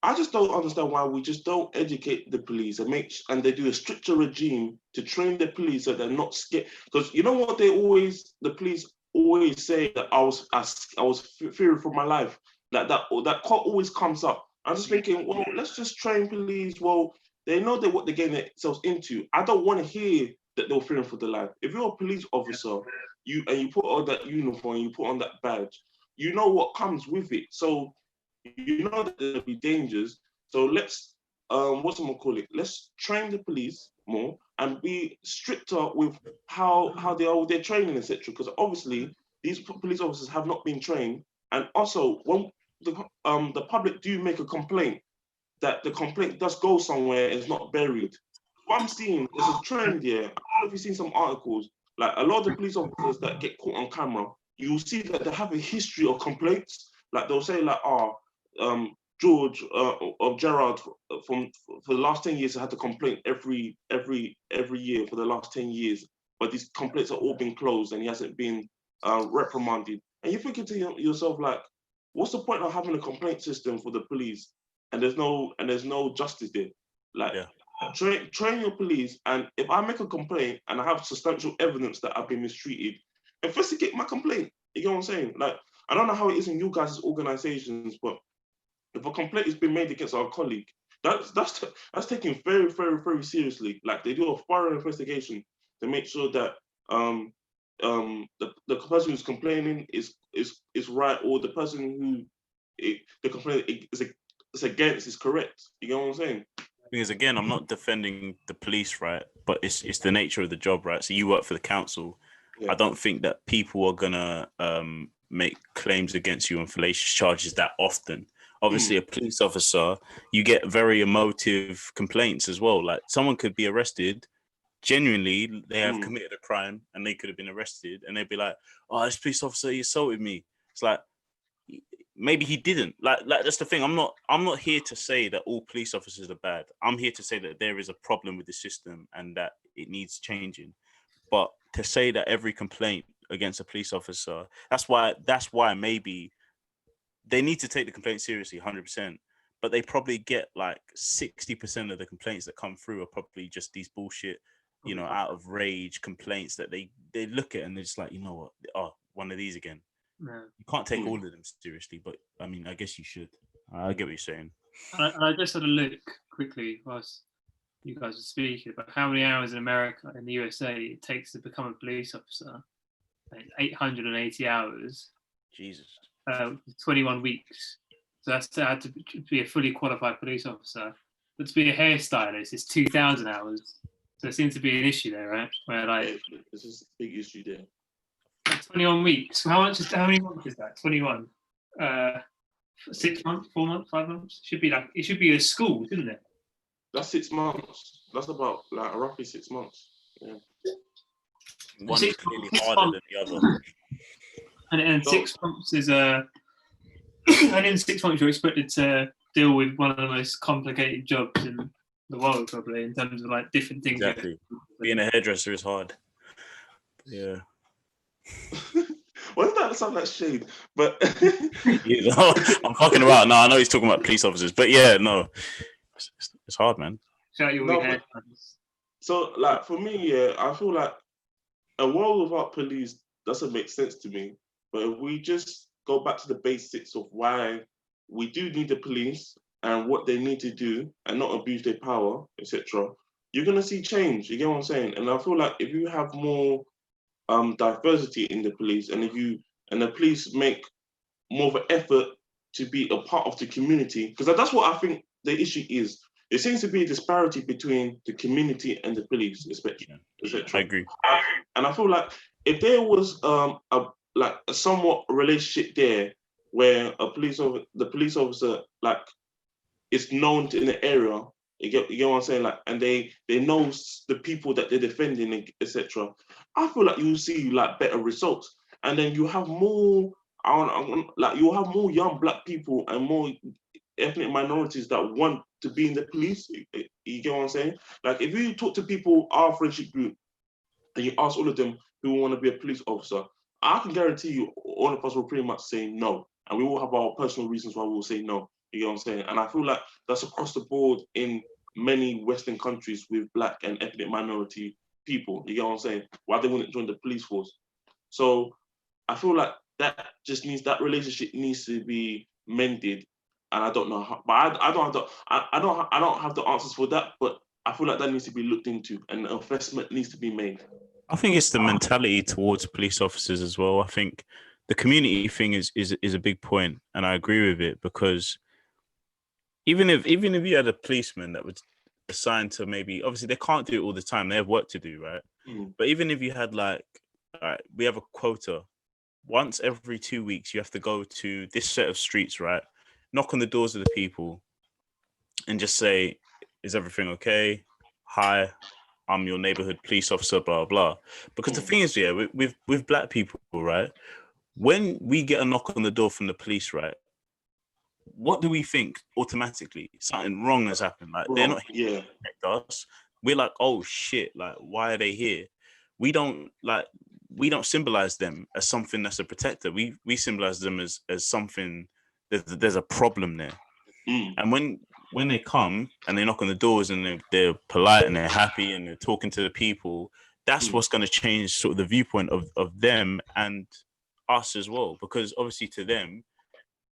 I just don't understand why we just don't educate the police and they do a stricter regime to train the police so they're not scared. Because you know what the police always say that I was fearing for my life. That quote always comes up. I'm just thinking, well, let's just train police. Well, they know what they're getting themselves into. I don't want to hear that they're fearing for their life. If you're a police officer, you put on that uniform, you put on that badge, you know what comes with it. So you know that there'll be dangers. So let's let's train the police more and be stricter with how they are with their training, etc. Because obviously these police officers have not been trained. And also when the public do make a complaint, that the complaint does go somewhere and is not buried. What I'm seeing is a trend here. I don't know if you've seen some articles, like a lot of the police officers that get caught on camera, you'll see that they have a history of complaints. Like they'll say like, George of Gerard for the last 10 years had a complaint every year for the last 10 years, but these complaints are all been closed and he hasn't been reprimanded. And you're thinking to yourself, like, what's the point of having a complaint system for the police and there's no justice there? Like, train your police, and if I make a complaint and I have substantial evidence that I've been mistreated, investigate my complaint. You know what I'm saying? Like, I don't know how it is in you guys' organizations, but if a complaint has been made against our colleague, that's taken very, very, very seriously. Like, they do a thorough investigation to make sure that the person who's complaining is right, or the person who the complaint is against is correct. You know what I'm saying? Because again, I'm not defending the police, right? But it's the nature of the job, right? So you work for the council. Yeah. I don't think that people are gonna make claims against you on fallacious charges that often. Obviously, a police officer, you get very emotive complaints as well. Like, someone could be arrested, genuinely, they have committed a crime and they could have been arrested, and they'd be like, "Oh, this police officer, he assaulted me." It's like, maybe he didn't. Like that's the thing. I'm not here to say that all police officers are bad. I'm here to say that there is a problem with the system and that it needs changing. But to say that every complaint against a police officer, that's why maybe they need to take the complaint seriously, 100%. But they probably get like 60% of the complaints that come through are probably just these bullshit, out of rage complaints that they look at and they're just like, you know what? Oh, one of these again. No. You can't take all of them seriously, but I mean, I guess you should. I get what you're saying. I just had a look quickly whilst you guys were speaking about how many hours in America, in the USA, it takes to become a police officer. It's 880 hours. Jesus. 21 weeks. So that's to be a fully qualified police officer. But to be a hairstylist, it's 2,000 hours. So there seems to be an issue there, right? Where like, this is a big issue there. 21 weeks. How many months is that? 21. 6 months, 4 months, 5 months? It should be a school, shouldn't it? That's 6 months. That's about like roughly 6 months. Yeah. One is clearly harder than the other. And 6 months is and in 6 months you're expected to deal with one of the most complicated jobs in the world, probably, in terms of like different things. Exactly. Being a hairdresser is hard. Yeah. Why does that sound like shade? But I'm fucking around. No, I know he's talking about police officers, but yeah, no, it's hard, man. So, like, for me, yeah, I feel like a world without police doesn't make sense to me. But if we just go back to the basics of why we do need the police and what they need to do and not abuse their power, etc., you're gonna see change. You get what I'm saying? And I feel like if you have more diversity in the police, and the police make more of an effort to be a part of the community, because that's what I think the issue is. There seems to be a disparity between the community and the police, especially. I agree. And I feel like if there was a somewhat relationship there, where the police officer like is known in the area, you get what I'm saying, like, and they know the people that they're defending, etc. I feel like you'll see like better results, and then you have more. You'll have more young black people and more ethnic minorities that want to be in the police. You get what I'm saying? Like, if you talk to people, our friendship group, and you ask all of them who want to be a police officer, I can guarantee you all of us will pretty much say no. And we all have our personal reasons why we'll say no. You know what I'm saying? And I feel like that's across the board in many Western countries with black and ethnic minority people. You know what I'm saying? Why they wouldn't join the police force. So I feel like that relationship needs to be mended. And I don't know how, but I don't have the answers for that, but I feel like that needs to be looked into and an investment needs to be made. I think it's the mentality towards police officers as well. I think the community thing is a big point, and I agree with it, because even if you had a policeman that was assigned to, maybe, obviously they can't do it all the time, they have work to do, right? But even if you had like, all right, we have a quota, once every 2 weeks you have to go to this set of streets, right? Knock on the doors of the people and just say, is everything okay? Hi, I'm your neighborhood police officer, blah, blah. Because the thing is, yeah, with black people, right? When we get a knock on the door from the police, right? what do we think automatically? Something wrong has happened. Like they're not here to protect us. We're like, oh shit, like why are they here? We don't symbolize them as something that's a protector. We symbolize them as something. There's a problem there. And when they come and they knock on the doors and they're polite and they're happy and they're talking to the people, that's what's going to change sort of the viewpoint of them and us as well. Because obviously to them,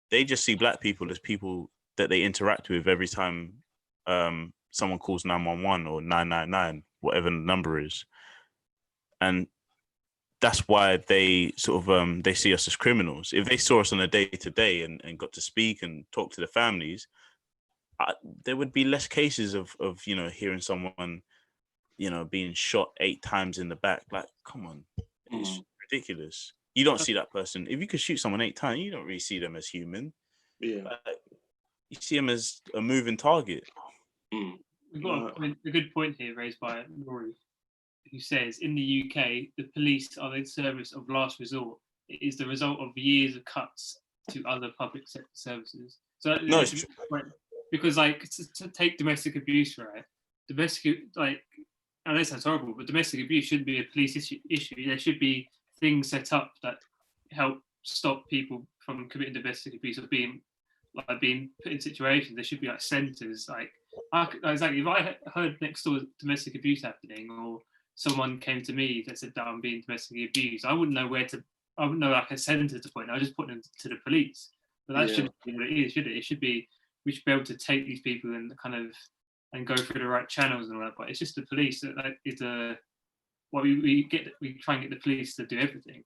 they just see black people as people that they interact with every time someone calls 911 or 999, whatever the number is. And that's why they sort of they see us as criminals. If they saw us on a day-to-day and got to speak and talk to the families, there would be less cases of hearing someone being shot 8 times in the back. Like, come on, it's ridiculous. You don't see that person. If you could shoot someone 8 times, you don't really see them as human. Yeah, you see them as a moving target. We've got a good point here raised by Rory, who says, in the UK, the police are the service of last resort. It is the result of years of cuts to other public sector services. So no, it's true. Because like to take domestic abuse, right? I know it sounds horrible, but domestic abuse shouldn't be a police issue. There should be things set up that help stop people from committing domestic abuse or being put in situations. There should be like centres. Exactly. If I heard next door domestic abuse happening, or someone came to me that said that I'm being domestically abused, I wouldn't know I wouldn't know like a centre to point. I just put them to the police. But that shouldn't be what it is, should it? It should be, we should be able to take these people and and go through the right channels and all that. But it's just the police that is we try and get the police to do everything.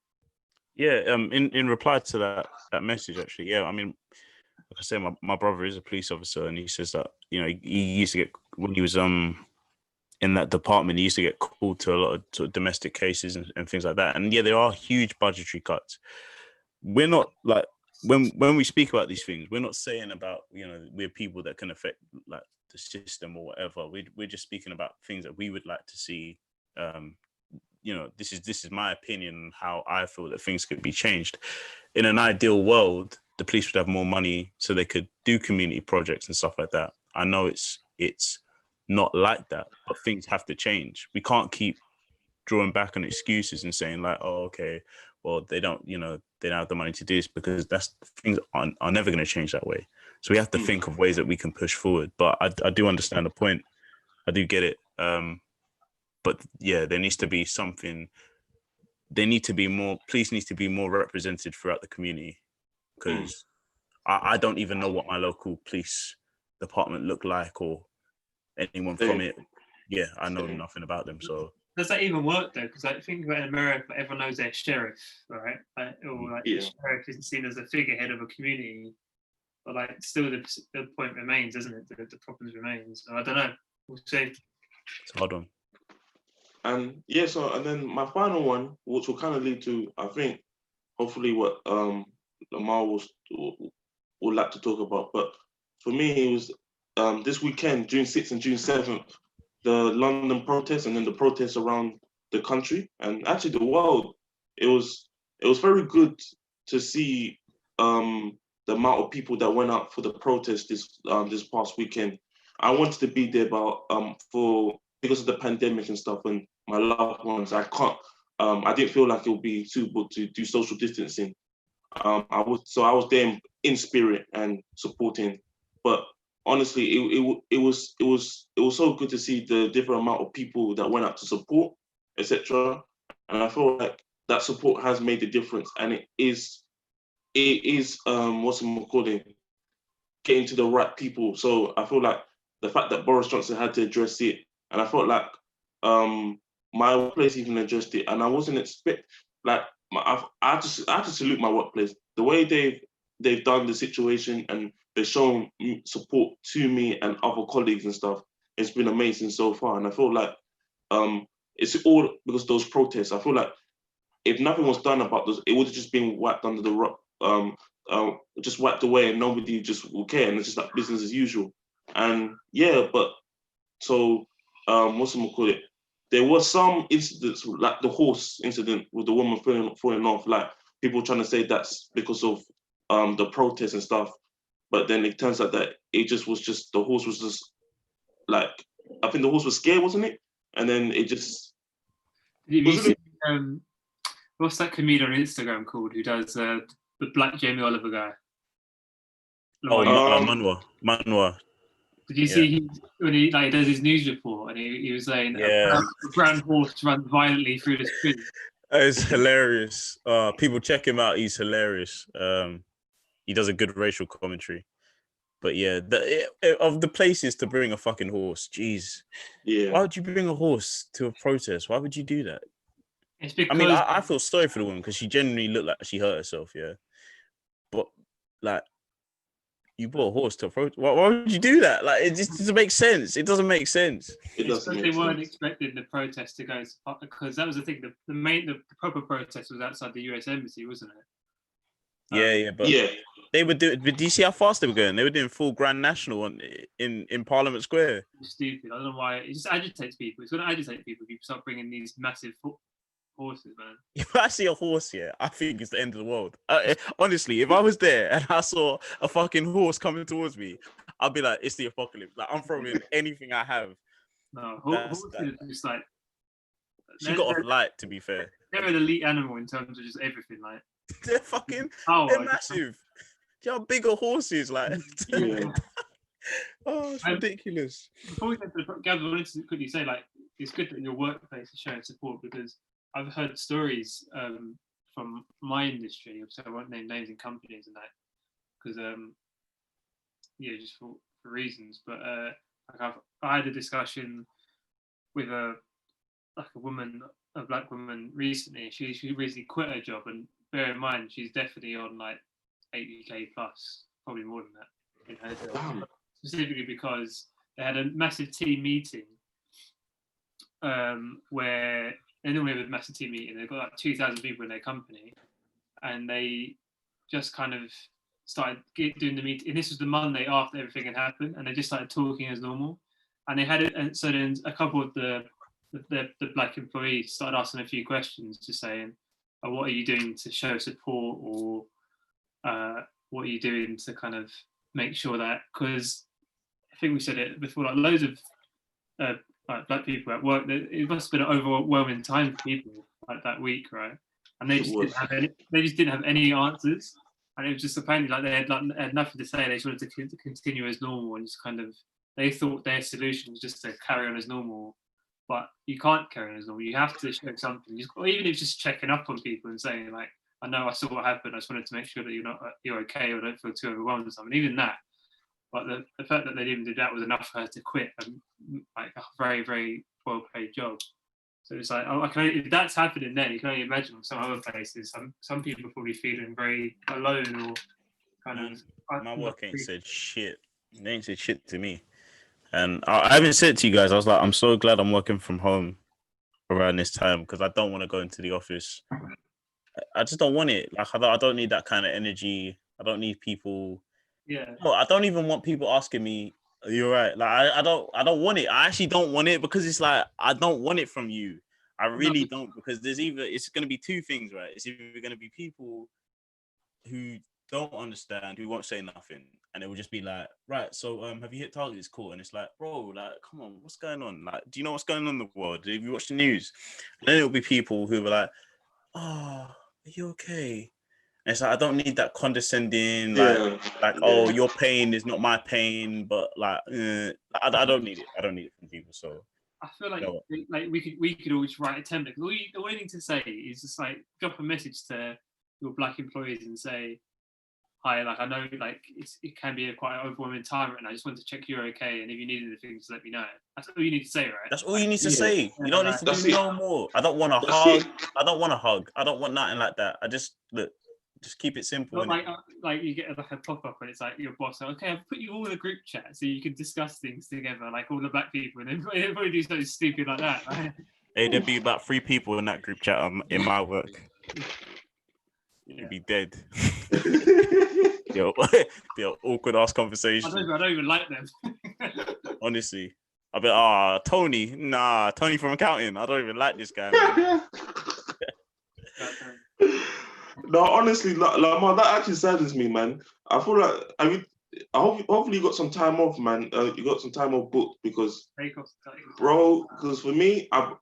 Yeah. In reply to that message, actually, yeah. I mean, like I said, my brother is a police officer, and he says that he used to get, when he was in that department, he used to get called to a lot of sort of domestic cases and things like that. And yeah, there are huge budgetary cuts. We're not like, when we speak about these things, we're not saying about we're people that can affect like the system or whatever. We're just speaking about things that we would like to see. This is my opinion on how I feel that things could be changed. In an ideal world, the police would have more money so they could do community projects and stuff like that. I know it's not like that, but things have to change. We can't keep drawing back on excuses and saying like, oh, okay, well, they don't have the money to do this, because things are never going to change that way. So we have to think of ways that we can push forward. But I do understand the point. I do get it. But yeah, there needs to be something. Police needs to be more represented throughout the community, because I don't even know what my local police department look like or anyone from it. Yeah, I know nothing about them. So does that even work though? Because I think about in America, everyone knows their sheriff, right? The sheriff isn't seen as the figurehead of a community, but like still the point remains, doesn't it? The problems remain. So I don't know. We'll see. It's a hard one. And and then my final one, which will kind of lead to, I think, hopefully what Lamar will like to talk about. But for me, it was this weekend, June 6th and June 7th, the London protests and then the protests around the country and actually the world. It was very good to see the amount of people that went out for the protest this past weekend. I wanted to be there, but because of the pandemic and stuff and my loved ones, I can't. I didn't feel like it would be suitable to do social distancing. I was there in spirit and supporting, but honestly, it was so good to see the different amount of people that went out to support, etc. And I feel like that support has made a difference, and it is what's it called, getting to the right people. So I feel like the fact that Boris Johnson had to address it, and I felt like my workplace even addressed it, and I wasn't I have to salute my workplace. The way they've done the situation and they've shown support to me and other colleagues and stuff. It's been amazing so far, and I feel like it's all because of those protests. I feel like if nothing was done about those, it would have just been wiped under the rug, just wiped away, and nobody just will care, and it's just like business as usual. And yeah, but so what's it call it? There was some incidents, like the horse incident with the woman falling off, like people trying to say that's because of the protests and stuff. but then it turns out that it just was just the horse was just like I think the horse was scared, wasn't it? And then it just what's that comedian on Instagram called who does the Black Jamie Oliver guy? Manwa. Did you see when he does his news report and he was saying a brown horse runs violently through the street? It's hilarious. People check him out. He's hilarious. He does a good racial commentary. But yeah, of the places to bring a fucking horse, jeez. Yeah. Why would you bring a horse to a protest? Why would you do that? It's because I feel sorry for the woman because she genuinely looked like she hurt herself, yeah. But like, you brought a horse to a protest. Why would you do that? Like, it just doesn't make sense. It doesn't make sense. They weren't expecting the protest to go because that was the thing. The proper protest was outside the US embassy, wasn't it? But they were doing. But do you see how fast they were going? They were doing full Grand National in Parliament Square. It's stupid. I don't know why. It just agitates people. It's going to agitate people if you start bringing these massive horses, man. If I see a horse here, I think it's the end of the world. Honestly, if I was there and I saw a fucking horse coming towards me, I'd be like, it's the apocalypse. Like, I'm throwing in anything I have. No, horses are just like... She got off light, to be fair. They're an elite animal in terms of just everything, like... They're fucking... they're massive. Do you know how big a horse is? Like... Oh, it's ridiculous. Before we get to the... Gab, I wanted to quickly say, like, it's good that your workplace is showing support because I've heard stories from my industry, so I won't name names and companies and that, because just for reasons. But I had a discussion with a black woman recently. She recently quit her job, and bear in mind she's definitely on like 80k plus, probably more than that in her job. Specifically because they had a massive team meeting where they normally have a massive team meeting. They've got like 2,000 people in their company, and they just kind of started doing the meeting. And this was the Monday after everything had happened, and they just started talking as normal. And they had it, and so then a couple of the black employees started asking a few questions, just saying, "What are you doing to show support?" or "What are you doing to kind of make sure that?" Because I think we said it before, like loads of like black people at work, it must have been an overwhelming time for people like that week, right? And they just didn't have any answers, and it was just apparently like they had nothing to say. They just wanted to continue as normal, and just kind of they thought their solution was just to carry on as normal, but you can't carry on as normal. You have to show something, or even if it's just checking up on people and saying like, "I know I saw what happened. I just wanted to make sure that you're okay or don't feel too overwhelmed or something." Even that. But the fact that they didn't do that was enough for her to quit like a very, very well-paid job. So it's like, if that's happening then, you can only imagine some other places. Some people are probably feeling very alone or kind of... My work ain't said shit. They ain't said shit to me. And I haven't said it to you guys. I was like, I'm so glad I'm working from home around this time because I don't want to go into the office. I just don't want it. Like, I don't need that kind of energy. I don't need people... Yeah. No, I don't even want people asking me, "Are you all right?" Like I don't want it. I actually don't want it because it's like I don't want it from you. I really don't, because it's gonna be two things, right? It's either gonna be people who don't understand, who won't say nothing, and it will just be like, right, so have you hit target? It's cool. And it's like, bro, like, come on, what's going on? Like, do you know what's going on in the world? Have you watched the news? And then it'll be people who are like, oh, are you okay? And it's like, I don't need that condescending, oh, your pain is not my pain, but like, I don't need it. I don't need it from people. So I feel like we could always write a template. All you need to say is just like drop a message to your black employees and say, "Hi, like I know like it can be quite an overwhelming time right now. I just want to check you're okay, and if you need anything, just let me know." That's all you need to say, right? That's all you need to say. You don't need to do no more. I don't want a hug. I don't want a hug. I don't want nothing like that. I just keep it simple. Like you get like a pop-up and it's like your boss, okay, I've put you all in a group chat so you can discuss things together, like all the black people, and then they'll probably do something stupid like that. Right? Hey, there'd be about 3 people in that group chat in my work. You'd be dead. Yo, awkward ass conversations. I don't even like them. Honestly. I'll be like, Tony. Nah, Tony from accounting. I don't even like this guy, man. No, honestly, Lamar, that actually saddens me, man. I feel like hopefully you got some time off, man. You got some time off booked because, Take off. bro. Because for me, I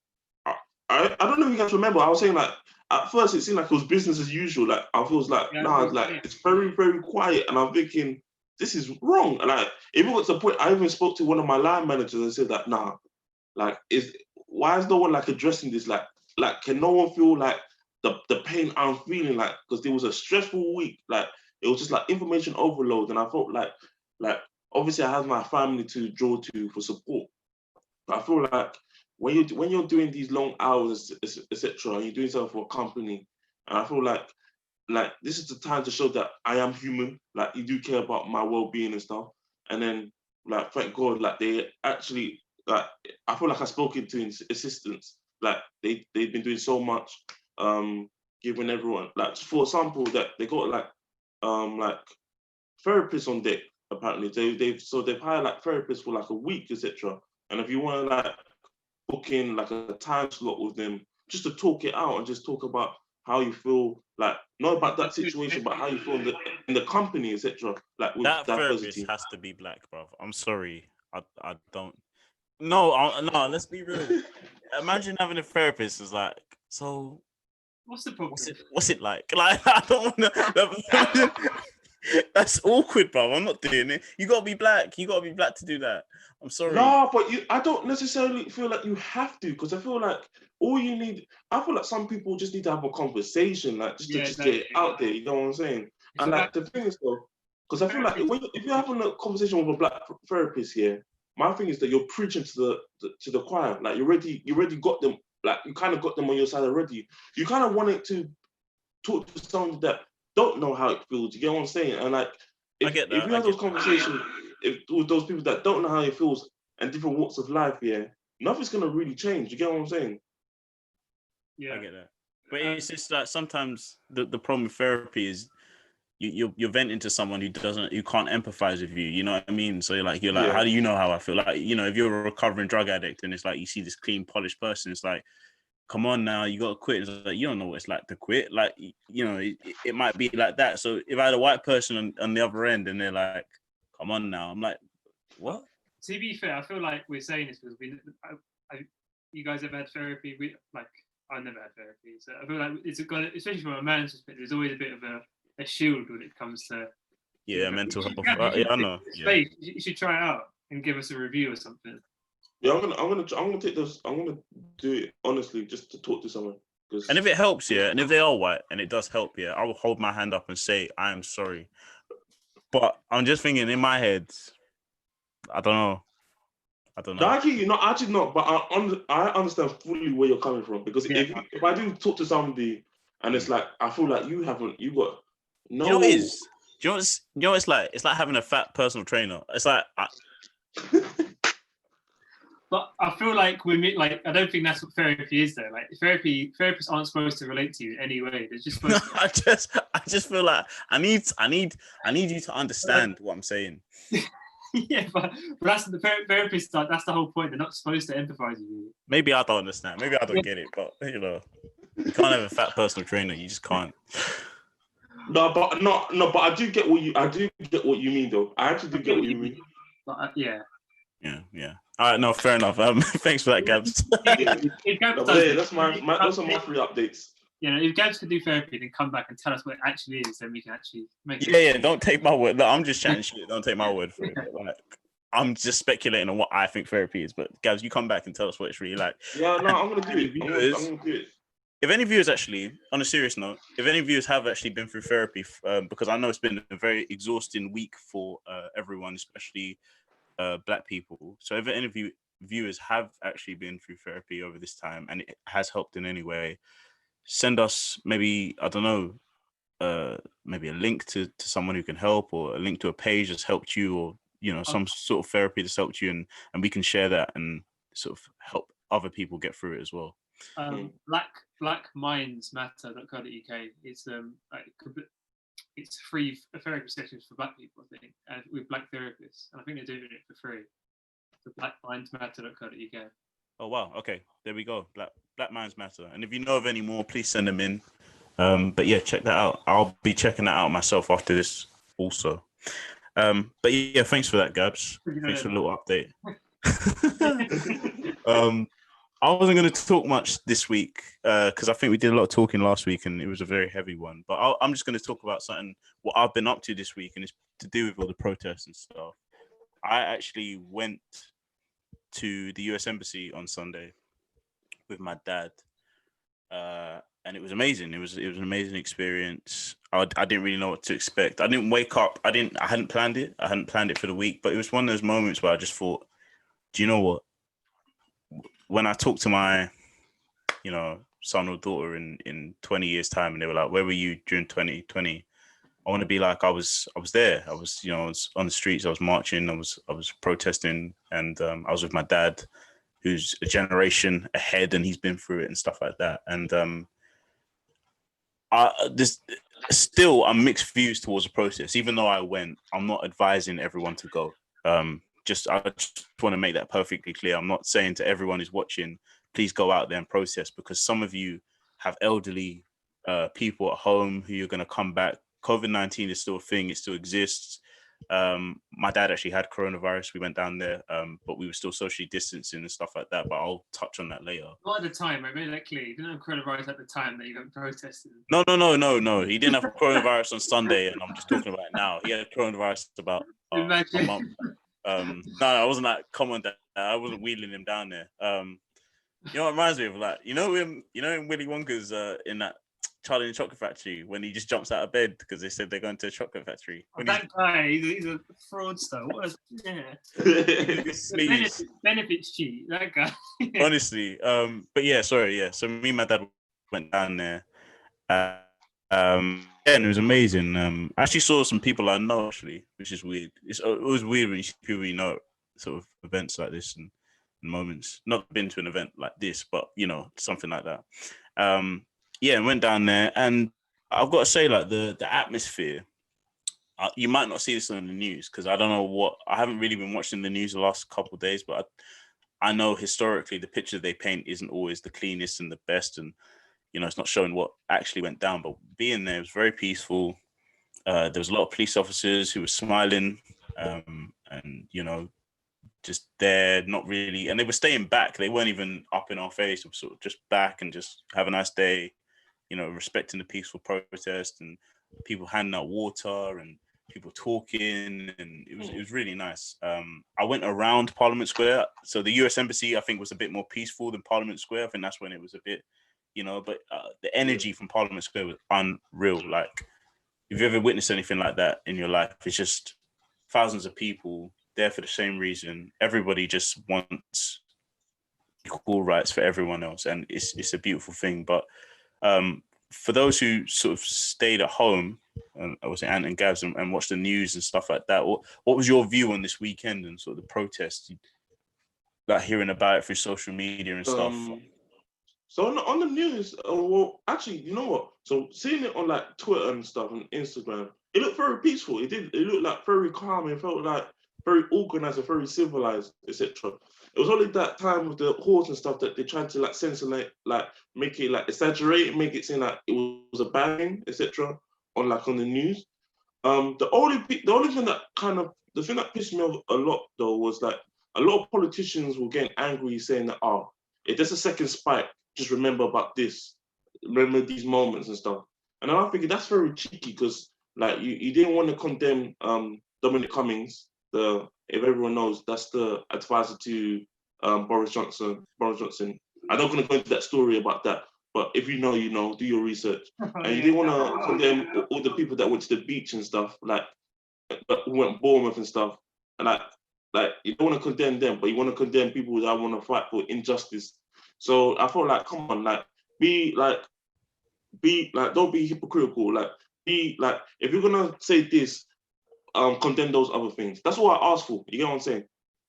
don't know if you guys remember. I was saying like at first it seemed like it was business as usual. Like I was like, Yeah, nah, like it's very very quiet, and I'm thinking this is wrong. And like even got to the point, I even spoke to one of my line managers and said that, nah, like why is no one like addressing this? Like can no one feel like the pain I'm feeling? Like because there was a stressful week. Like it was just like information overload, and I felt like obviously I have my family to draw to for support. But I feel like when you're doing these long hours, etc., and you're doing something for a company, and I feel like this is the time to show that I am human. Like you do care about my well-being and stuff. And then like thank God, like they actually like I feel like I spoke into assistants. Like they've been doing so much, giving everyone like for example that they got like therapists on deck. Apparently they've hired like therapists for like a week, etc. And if you want to like book in like a time slot with them just to talk it out and just talk about how you feel, like not about that situation, but how you feel in the company, etc. Like with That therapist diversity. has to be black, bro. I'm sorry. I don't. No, no. Let's be real. Imagine having a therapist is like, so What's the problem? what's it like? Like I don't want to. That's awkward, bro. I'm not doing it. You gotta be black. You gotta be black to do that. I'm sorry. No, but I don't necessarily feel like you have to, because I feel like all you need. I feel like some people just need to have a conversation, like just to get it out there. You know what I'm saying? It's And about like the thing is though, because I feel like if you're having a conversation with a black therapist here, my thing is that you're preaching to the choir. Like you already got them. Like you kind of got them on your side already. You kind of want it to talk to someone that don't know how it feels. You get what I'm saying? And like I get that. if you have those conversations with those people that don't know how it feels and different walks of life, yeah, nothing's gonna really change. You get what I'm saying? yeah. I get that. But it's just like sometimes the problem with therapy is you're venting to someone who can't empathize with you. You know what I mean? So you're like, Yeah. how do you know how I feel? Like, you know, if you're a recovering drug addict and it's like you see this clean, polished person, it's like, come on now, you gotta quit. It's like you don't know what it's like to quit. Like, you know, it might be like that. So if I had a white person on the other end and they're like, come on now, I'm like, what? To be fair, I feel like we're saying this because you guys ever had therapy? I've never had therapy, so I feel like it's got, especially from a man's perspective, there's always a bit of a shield when it comes to mental health. Yeah, I know. Space. You should try it out and give us a review or something. Yeah, I'm gonna take this. I'm gonna do it honestly, just to talk to someone. And if it helps, yeah, and if they are white and it does help, yeah, I will hold my hand up and say I am sorry. But I'm just thinking in my head, I don't know. No, actually, not. But I understand fully where you're coming from, because if I do talk to somebody and it's like I feel like you got no. You know what it is? Do you know what it's like? It's like having a fat personal trainer. It's like. But I feel like I don't think that's what therapy is though. Like therapists aren't supposed to relate to you anyway. They're just supposed to... I just feel like I need you to understand what I'm saying. Yeah, but that's the therapist. That's the whole point. They're not supposed to empathize with you. Maybe I don't understand. Maybe I don't get it. But you know, you can't have a fat personal trainer. You just can't. No, but I do get what you mean though. I actually do get what you mean. But, yeah. All right, no, fair enough. Thanks for that, Gabs. That's my free updates. You know, if Gabs could do therapy, then come back and tell us what it actually is, then we can actually make it. Yeah. Don't take my word. No, I'm just chatting shit. Don't take my word for it. Like, I'm just speculating on what I think therapy is. But Gabs, you come back and tell us what it's really like. Yeah, no, I'm gonna do it. I'm gonna do it. If any viewers actually, on a serious note, if any viewers have actually been through therapy, because I know it's been a very exhausting week for everyone, especially black people. So if any of you viewers have actually been through therapy over this time and it has helped in any way, send us maybe, I don't know, maybe a link to someone who can help, or a link to a page that's helped you, or you know, some sort of therapy that's helped you, and we can share that and sort of help other people get through it as well. Blackmindsmatter.co.uk is it's free therapy sessions for black people, I think, with black therapists, and I think they're doing it for free. So blackmindsmatter.co.uk. Oh wow, okay, there we go. Black Minds Matter. And if you know of any more, please send them in. But yeah, check that out. I'll be checking that out myself after this also. But yeah, thanks for that, Gabs. Thanks for the little update. I wasn't going to talk much this week because I think we did a lot of talking last week and it was a very heavy one. But I'm just going to talk about something what I've been up to this week, and it's to do with all the protests and stuff. I actually went to the US Embassy on Sunday with my dad, and it was amazing. It was an amazing experience. I didn't really know what to expect. I didn't wake up. I hadn't planned it. I hadn't planned it for the week, but it was one of those moments where I just thought, do you know what? When I talk to my, son or daughter in 20 years time, and they were like, "Where were you during 2020?" I want to be like, I was there. I was, I was on the streets. I was marching. I was protesting, and I was with my dad, who's a generation ahead, and he's been through it and stuff like that. And there's still I'm mixed views towards the process. Even though I went, I'm not advising everyone to go. I just want to make that perfectly clear. I'm not saying to everyone who's watching, please go out there and protest, because some of you have elderly people at home who you're going to come back. COVID-19 is still a thing. It still exists. My dad actually had coronavirus. We went down there, but we were still socially distancing and stuff like that. But I'll touch on that later. Not at the time, I made that clear. You didn't have coronavirus at the time that you went protesting. No. He didn't have coronavirus on Sunday, and I'm just talking about it now. He had coronavirus about a month. No, I wasn't that common. I wasn't wheeling him down there. You know what it reminds me of? Like, in Willy Wonka's in that Charlie and the Chocolate Factory, when he just jumps out of bed because they said they're going to a chocolate factory. That guy, he's a fraudster. Benefits cheat, that guy. Honestly, but yeah, sorry, yeah. So me and my dad went down there, and it was amazing. I actually saw some people I know, actually, which is weird. It was weird when you see people you know, sort of events like this and moments. Not been to an event like this, but something like that. Yeah, and went down there, and I've got to say, like the atmosphere. You might not see this on the news because I don't know I haven't really been watching the news the last couple of days, but I know historically the picture they paint isn't always the cleanest and the best, and it's not showing what actually went down. But being there was very peaceful. There was a lot of police officers who were smiling, and just there, not really, and they were staying back. They weren't even up in our face. They were sort of just back and just have a nice day. Respecting the peaceful protest, and people handing out water and people talking, and it was really nice. I went around Parliament Square. So the US Embassy, I think, was a bit more peaceful than Parliament Square. I think that's when it was a bit, but the energy from Parliament Square was unreal. Like, if you ever witnessed anything like that in your life, it's just thousands of people there for the same reason. Everybody just wants equal rights for everyone else, and it's a beautiful thing. But for those who sort of stayed at home, I was Ant and Gabs, and watched the news and stuff like that, what was your view on this weekend and sort of the protests, like hearing about it through social media and stuff? So on the news, well, actually, you know what? So seeing it on like Twitter and stuff and Instagram, it looked very peaceful. It looked like very calm. It felt like very organized and very civilized, etc. It was only that time with the horse and stuff that they tried to like censor, like make it like exaggerate, make it seem like it was a bad thing, etc. On the news. The only thing the thing that pissed me off a lot though was like a lot of politicians were getting angry saying that, if there's a second spike, just remember about this, remember these moments and stuff. And I think that's very cheeky because like you didn't want to condemn Dominic Cummings, if everyone knows, that's the advisor to Boris Johnson. I'm not going to go into that story about that, but if you know, do your research. And you didn't want to condemn all the people that went to the beach and stuff, like who went Bournemouth and stuff, and like you don't want to condemn them, but you want to condemn people that want to fight for injustice. So I felt like, come on, like be like, don't be hypocritical. Like, be like, if you're gonna say this, condemn those other things. That's what I asked for. You get what I'm saying?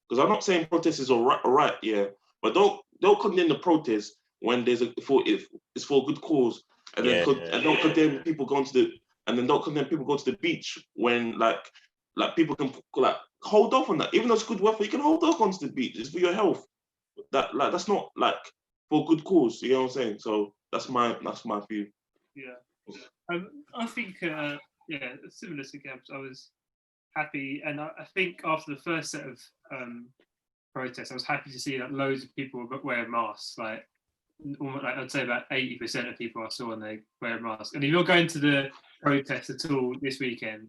Because I'm not saying protest is all right, yeah, but don't condemn the protest when it's for a good cause, and then don't condemn people going to don't condemn people going to the beach when like people can like hold off on that. Even though it's good weather, you can hold off onto the beach. It's for your health. That's not like for a good cause. You know what I'm saying? So that's my view. Yeah, I think similar to Gabs. I was happy, and I think after the first set of protests, I was happy to see that loads of people were wearing masks. Like, I'd say about 80% of people I saw, and they wear masks. And if you're going to the protest at all this weekend,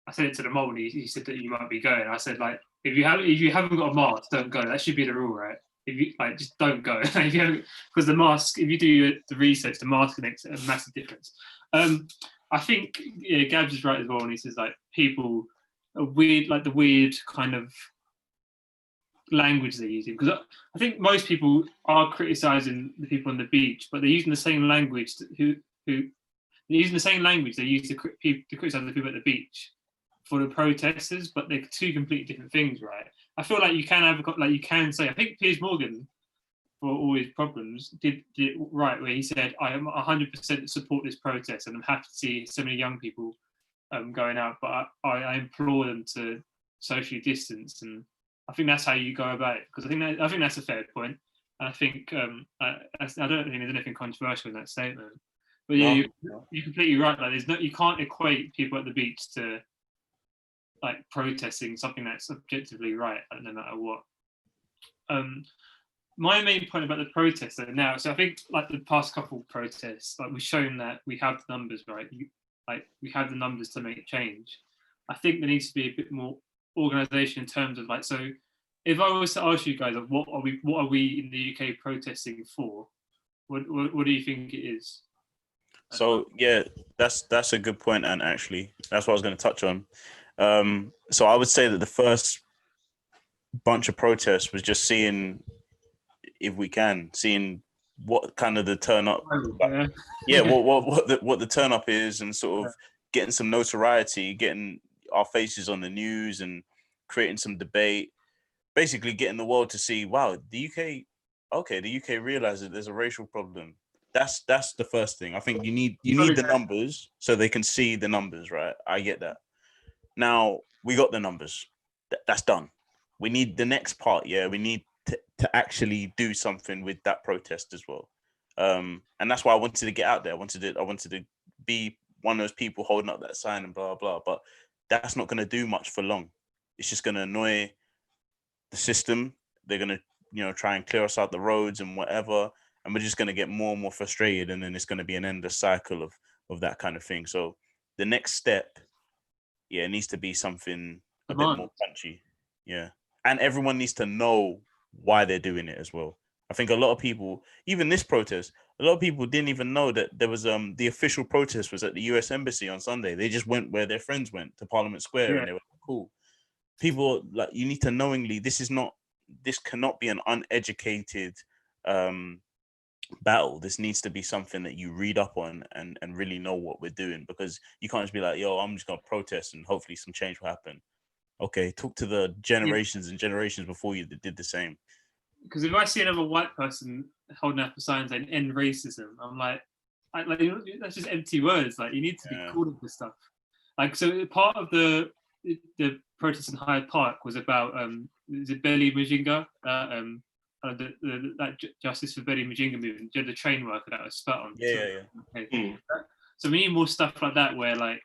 I said it to the mole, and he said that you might be going. I said, like, if you haven't got a mask, don't go. That should be the rule, right? If you like, just don't go. Because the mask, if you do the research, the mask makes a massive difference. I think Gabs is right as well when he says like people are weird, like the weird kind of language they're using. Because I think most people are criticizing the people on the beach, but they're using the same language they're using the same language they use to criticize the people at the beach for the protesters, but they're two completely different things, right? I feel like you can say, I think Piers Morgan, for all his problems, did it right where he said, I am 100% support this protest and I'm happy to see so many young people going out, but I implore them to socially distance. And I think that's how you go about it, because I think that's a fair point. And I think I don't think there's anything controversial in that statement. But yeah, you're completely right. Like, you can't equate people at the beach to like protesting something that's objectively right, no matter what. My main point about the protests though now, so I think like the past couple protests, like we've shown that we have the numbers, right? We have the numbers to make change. I think there needs to be a bit more organisation in terms of like, so if I was to ask you guys, like, what are we in the UK protesting for? What do you think it is? So yeah, that's a good point, and actually that's what I was going to touch on. So I would say that the first bunch of protests was just seeing what kind of the turn up, what the turn up is, and sort of getting some notoriety, getting our faces on the news, and creating some debate. Basically, getting the world to see, wow, the UK realizes there's a racial problem. That's the first thing. I think you need the numbers so they can see the numbers, right? I get that. Now we got the numbers. That's done. We need the next part. Yeah, we need to actually do something with that protest as well. And that's why I wanted to get out there. I wanted to be one of those people holding up that sign and blah blah. But that's not going to do much for long. It's just going to annoy the system. They're going to try and clear us out the roads and whatever, and we're just going to get more and more frustrated, and then it's going to be an endless cycle of that kind of thing. So the next step, it needs to be something a bit more punchy. Yeah. And everyone needs to know why they're doing it as well. I think a lot of people, even this protest, a lot of people didn't even know that there was the official protest was at the US Embassy on Sunday. They just went where their friends went, to Parliament Square, and they were cool. People, like, you need to knowingly, this cannot be an uneducated battle. This needs to be something that you read up on and really know what we're doing, because you can't just be like, yo, I'm just going to protest and hopefully some change will happen. Okay, talk to the generations and generations before you that did the same. Because if I see another white person holding up a sign saying "end racism," I'm like, that's just empty words. Like, you need to be calling for stuff. Like, so part of the protest in Hyde Park was about is it Belly Mujinga, that Justice for Belly Mujinga movement, the train worker that was spat on. So we need more stuff like that, where like,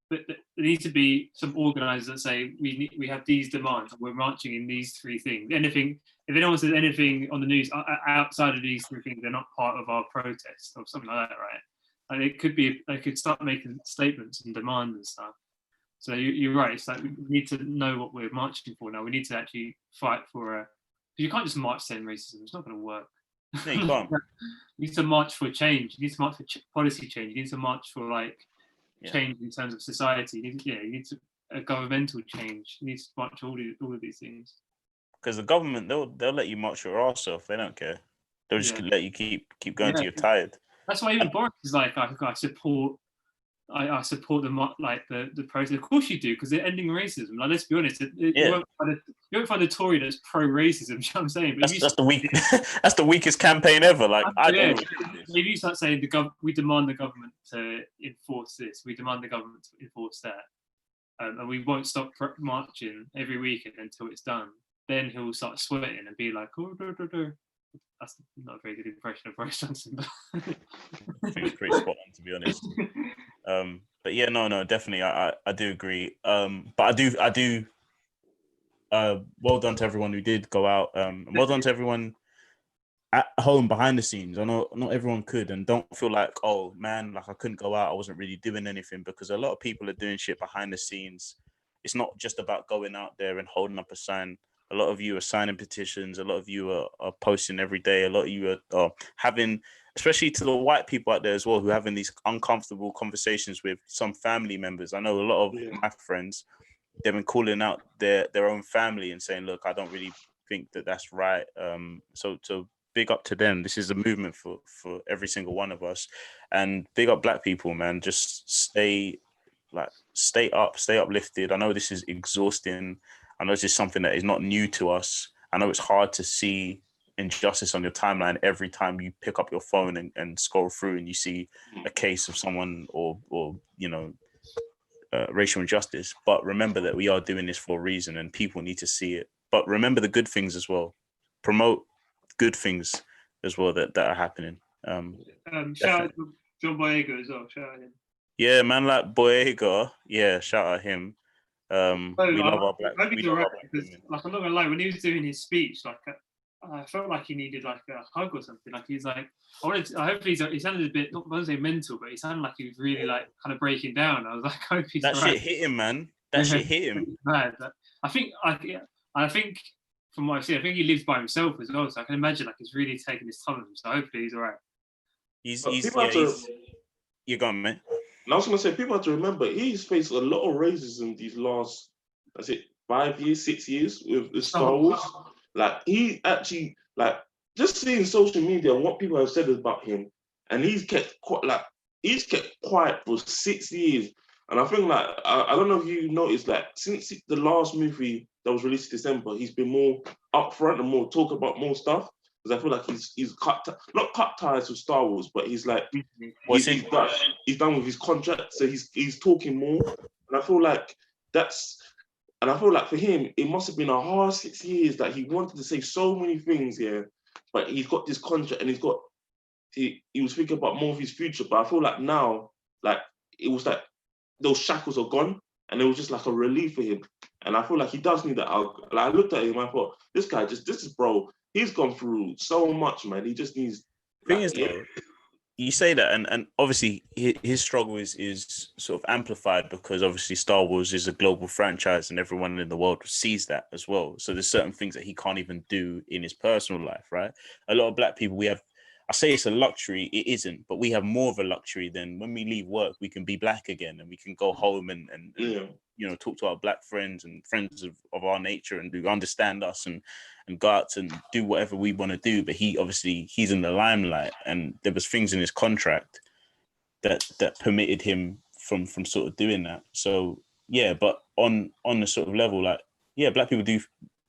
but there needs to be some organisers that say we have these demands. We're marching in these three things. Anything, if anyone says anything on the news outside of these three things, they're not part of our protest or something like that, right? Like, it could be, they could start making statements and demands and stuff. So you're right. It's like we need to know what we're marching for now. We need to actually fight for you can't just march to end racism. It's not going to work. No, you can't. You need to march for change. You need to march for policy change. You need to march for change in terms of society. You need to a governmental change. You need to march all of these things. Because the government, they'll let you march your arse off. They don't care. They'll just let you keep going till you're tired. That's why even Boris is like, I support the protest. Of course you do, because they're ending racism. Like, let's be honest, you won't find a Tory that's pro-racism. You know what I'm saying? But that's the weakest campaign ever. Like, I don't know. If you start saying we demand the government to enforce this, we demand the government to enforce that, and we won't stop marching every weekend until it's done, then he'll start sweating and be like, oh, do. That's not a very good impression of Boris Johnson, but I think it's pretty spot on, to be honest. But But yeah, no, definitely, I do agree. But I do. Well done to everyone who did go out. And well done to everyone at home behind the scenes. I know not everyone could, and don't feel like, oh man, like I couldn't go out. I wasn't really doing anything, because a lot of people are doing shit behind the scenes. It's not just about going out there and holding up a sign. A lot of you are signing petitions. A lot of you are posting every day. A lot of you are having, especially to the white people out there as well, who are having these uncomfortable conversations with some family members. I know a lot of my friends, they've been calling out their own family and saying, look, I don't really think that that's right. So big up to them. This is a movement for every single one of us, and big up black people, man. Just stay uplifted. I know this is exhausting. I know this is something that is not new to us. I know it's hard to see injustice on your timeline every time you pick up your phone and scroll through and you see a case of someone or racial injustice. But remember that we are doing this for a reason, and people need to see it. But remember the good things as well. Promote good things as well that are happening. Shout out to John Boyega as well. Shout out him. Yeah, man, like Boyega. Yeah, shout out him. We love our black. I think you're right, because, like, I'm not gonna lie, when he was doing his speech, like, I felt like he needed like a hug or something. Like, he's like, I hope he sounded a bit, not to say mental, but he sounded like he was really like kind of breaking down. I was like, I hope he's that right. Shit hit him, man. That shit hit him. Mad. I think from what I've seen, I think he lives by himself as well. So I can imagine like he's really taking his time with him. So hopefully he's all right. You're gone, man. And I was gonna say, people have to remember he's faced a lot of racism these last, 5 years, 6 years with Star Wars. Like, he actually, like, just seeing social media and what people have said about him, and he's kept quiet for 6 years. And I think, like, I don't know if you noticed, like, since the last movie that was released in December, he's been more upfront and more talk about more stuff. Because I feel like he's not cut ties with Star Wars, but he's like he's done with his contract, so he's talking more. And I feel like for him, it must have been a hard 6 years that he wanted to say so many things, but he's got this contract and he was thinking about more of his future. But I feel like now, like, it was like those shackles are gone, and it was just like a relief for him. And I feel like he does need that. I looked at him, I thought, this guy this is bro. He's gone through so much, man. He just needs. Thing is, though, you say that, and obviously his struggle is sort of amplified because obviously Star Wars is a global franchise and everyone in the world sees that as well. So there's certain things that he can't even do in his personal life, right? A lot of black people, I say it's a luxury, it isn't, but we have more of a luxury than when we leave work, we can be black again and we can go home and talk to our black friends and friends of our nature and who understand us and go out and do whatever we want to do. But he's in the limelight, and there was things in his contract that permitted him from sort of doing that. So yeah, but on the sort of level, like, yeah, black people do,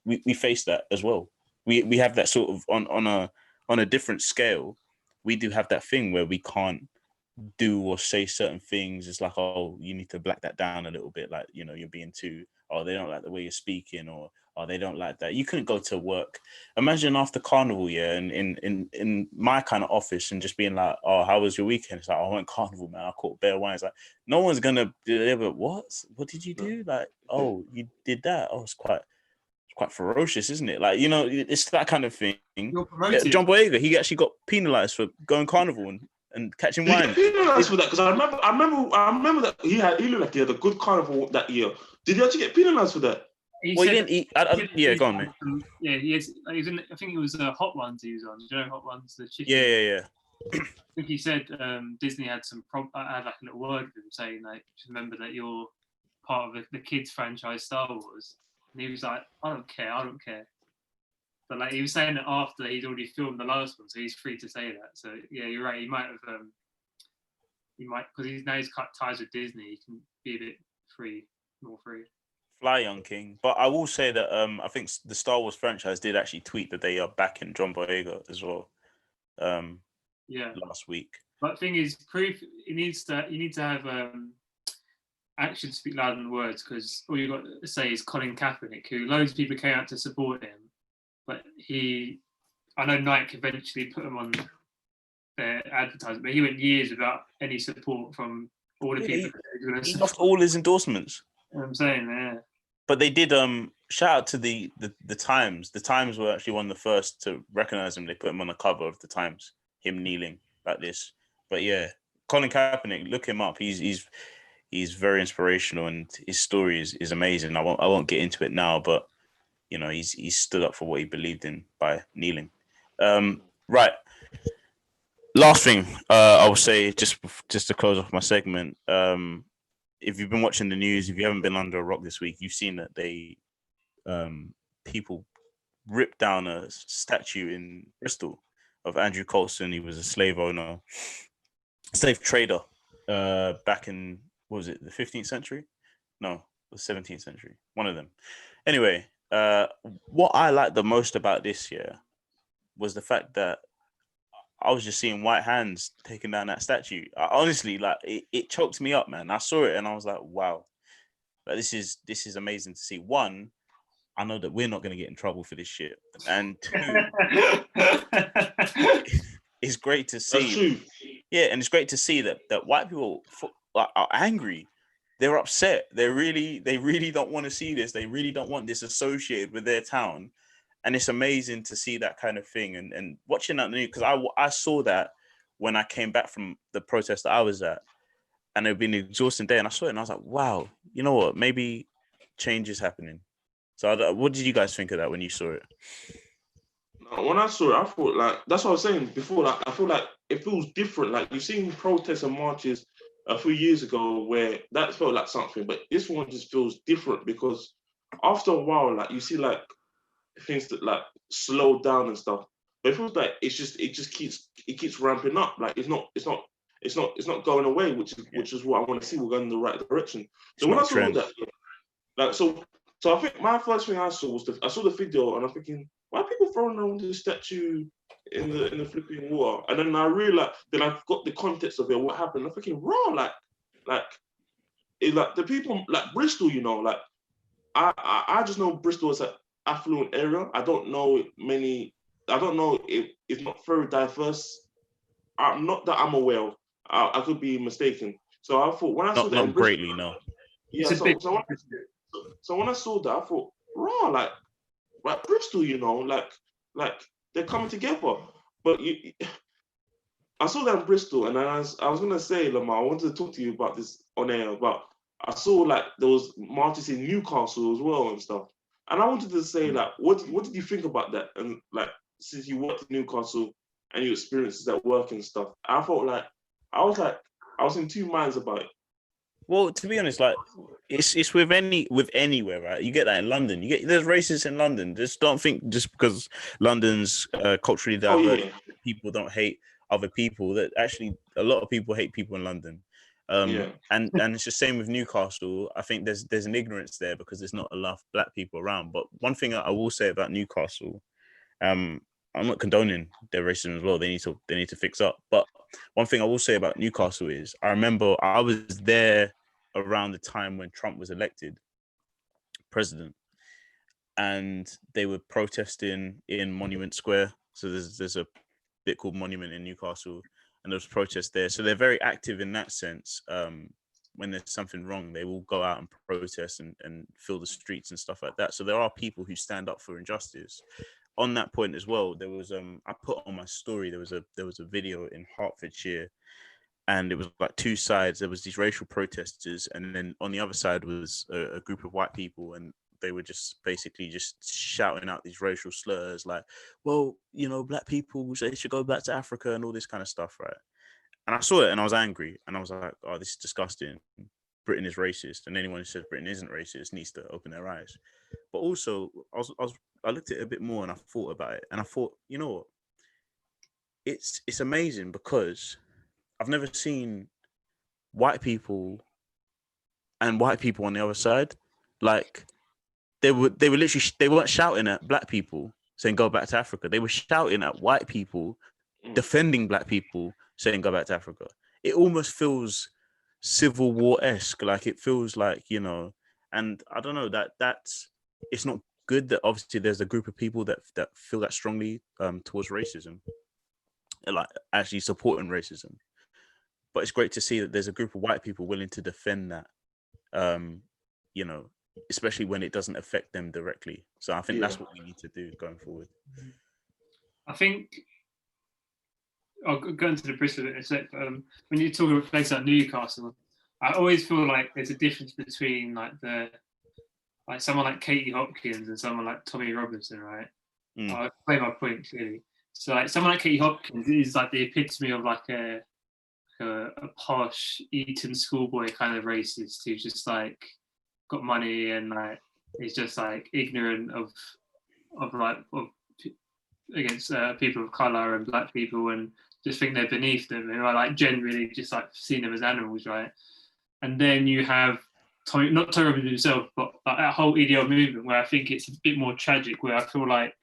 we face that as well. We have that sort of on a different scale. We do have that thing where we can't do or say certain things. It's like, oh, you need to black that down a little bit, like, you're being too, oh, they don't like the way you're speaking, or oh, they don't like that. You couldn't go to work. Imagine after Carnival, in my kind of office, and just being like, oh, how was your weekend? It's like, oh, I went Carnival, man. I caught bare wine. It's like, no one's gonna deliver. What did you do? Like, oh, you did that? Oh, it's quite ferocious, isn't it? Like, it's that kind of thing. John Boyega, he actually got penalized for going Carnival and catching wine. Did he get penalized for that? Because I remember that he looked like he had a good Carnival that year. Did he actually get penalized for that? He didn't. Go on, mate. Yeah, he was in. I think it was Hot Ones he was on. Do you know Hot Ones? The chicken. Yeah. I think he said Disney had had like a little word with him saying, like, just remember that you're part of the kids franchise Star Wars. And he was like, I don't care. But like, he was saying that after he'd already filmed the last one, so he's free to say that. So yeah, you're right. He might because he's cut ties with Disney. He can be a bit more free. Fly, young king. But I will say that I think the Star Wars franchise did actually tweet that they are backing John Boyega as well. Last week. But the thing is, proof. You need to have actions speak louder than words, because all you've got to say is Colin Kaepernick, who loads of people came out to support him, but I know Nike eventually put him on their advertisement, but he went years without any support from all the people. He lost all his endorsements. I'm saying, yeah. But they did shout out to the Times. The Times were actually one of the first to recognize him. They put him on the cover of the Times, him kneeling like this. But yeah, Colin Kaepernick, look him up. He's very inspirational, and his story is amazing. I won't get into it now, but you know, he's stood up for what he believed in by kneeling. Right. Last thing I will say, just to close off my segment. If you've been watching the news, if you haven't been under a rock this week, you've seen that people ripped down a statue in Bristol of Andrew Colson. He was a slave trader, back in, what was it, the 15th century? No, the 17th century. One of them. Anyway, what I liked the most about this year was the fact that I was just seeing white hands taking down that statue. Honestly, like it choked me up, man. I saw it and I was like, wow, like, this is amazing to see. One, I know that we're not going to get in trouble for this shit, and two, it's great to see. That's true. Yeah, and it's great to see that white people are angry. They're upset. They really don't want to see this. They really don't want this associated with their town. And it's amazing to see that kind of thing. And watching that news, because I saw that when I came back from the protest that I was at, and it had been an exhausting day. And I saw it and I was like, wow, you know what? Maybe change is happening. So what did you guys think of that when you saw it? When I saw it, I thought, like, that's what I was saying before. Like, I feel like it feels different. Like, you've seen protests and marches a few years ago where that felt like something, but this one just feels different because after a while, like, you see like things that like slow down and stuff. But it feels like it just keeps ramping up. Like, it's not going away, which is what I want to see. We're going in the right direction. So when I saw that, like, so I think my first thing I saw was I saw the video and I'm thinking, why are people throwing around this statue in the flipping water? And then I realized, then I got the context of it, what happened. I'm thinking, raw, like the people, like Bristol, you know, like I just know Bristol is an affluent area. I don't know if it's not very diverse. Not that I'm aware of. I could be mistaken. So I thought when I saw that, not greatly, no. Yeah. So when I saw that, I thought, raw, like Bristol, you know, like they're coming together. But I saw that in Bristol, and I was gonna say, Lamar, I wanted to talk to you about this on air. But I saw like there was marches in Newcastle as well and stuff. And I wanted to say, like, what did you think about that? And like, since you worked in Newcastle and your experiences at work and stuff, I felt like I was in two minds about it. Well, to be honest, like it's with anywhere, right? You get that in London. There's racists in London. Just don't think just because London's culturally diverse, people don't hate other people. That actually a lot of people hate people in London. And it's the same with Newcastle. I think there's an ignorance there because there's not enough black people around. But one thing I will say about Newcastle, I'm not condoning their racism as well. They need to fix up. But one thing I will say about Newcastle is I remember I was there around the time when Trump was elected president, and they were protesting in Monument Square. So there's a bit called Monument in Newcastle, and there's protests there. So they're very active in that sense. When there's something wrong, they will go out and protest and fill the streets and stuff like that. So there are people who stand up for injustice. On that point as well, there was I put on my story, there was a video in Hertfordshire, and it was like two sides. There was these racial protesters, and then on the other side was a group of white people, and they were just basically just shouting out these racial slurs like, well, you know, black people, they should go back to Africa and all this kind of stuff, right? And I saw it and I was angry, and I was like, oh, this is disgusting. Britain is racist, and anyone who says Britain isn't racist needs to open their eyes. But also, I looked at it a bit more and I thought about it, and I thought, you know what? It's amazing because I've never seen white people and white people on the other side. Like they were literally, they weren't shouting at black people saying go back to Africa. They were shouting at white people defending black people saying go back to Africa. It almost feels Civil War-esque. Like it feels like, you know, and I don't know, that's it's not good that obviously there's a group of people that feel that strongly towards racism, like actually supporting racism. but it's great to see that there's a group of white people willing to defend that. You know, especially when it doesn't affect them directly. So I think that's what we need to do going forward. I think I'll go into the Bristol in a sec. When you talk about a place like Newcastle, I always feel like there's a difference between like someone like Katie Hopkins and someone like Tommy Robinson, right? I'll explain my point clearly. So like someone like Katie Hopkins is like the epitome of like a posh Eton schoolboy kind of racist who's just like got money and like is just like ignorant of against people of color and black people and just think they're beneath them and are like generally just like seeing them as animals, right? And then you have not Tommy Robinson himself, but like that whole EDL movement where I think it's a bit more tragic, where I feel like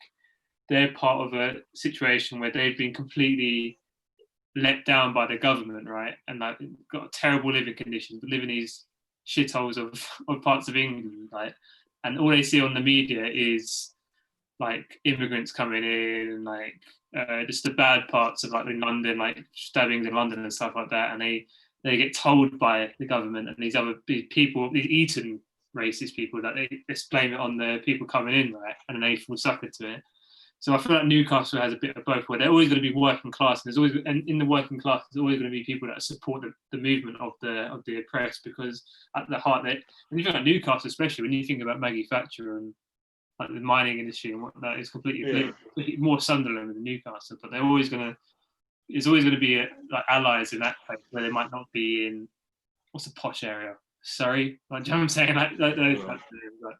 they're part of a situation where they've been completely let down by the government, right? And like got terrible living conditions, but live in these shitholes of parts of England, right? And all they see on the media is like immigrants coming in and like just the bad parts of like in London, like stabbings in London and stuff like that. And they get told by the government and these other people, these Eton racist people, that they just blame it on the people coming in, right? And then they fall sucker to it. So I feel like Newcastle has a bit of both, where they're always going to be working class, and there's always, and in the working class, there's always going to be people that support the movement of the oppressed, because at the heart, when you think about Newcastle, especially when you think about Maggie Thatcher and like the mining industry and whatnot, is completely more Sunderland than Newcastle, but they're always going to. There's always going to be like allies in that place where they might not be in what's a posh area, Surrey. Like, do you know what I'm saying? Like those types of areas, like.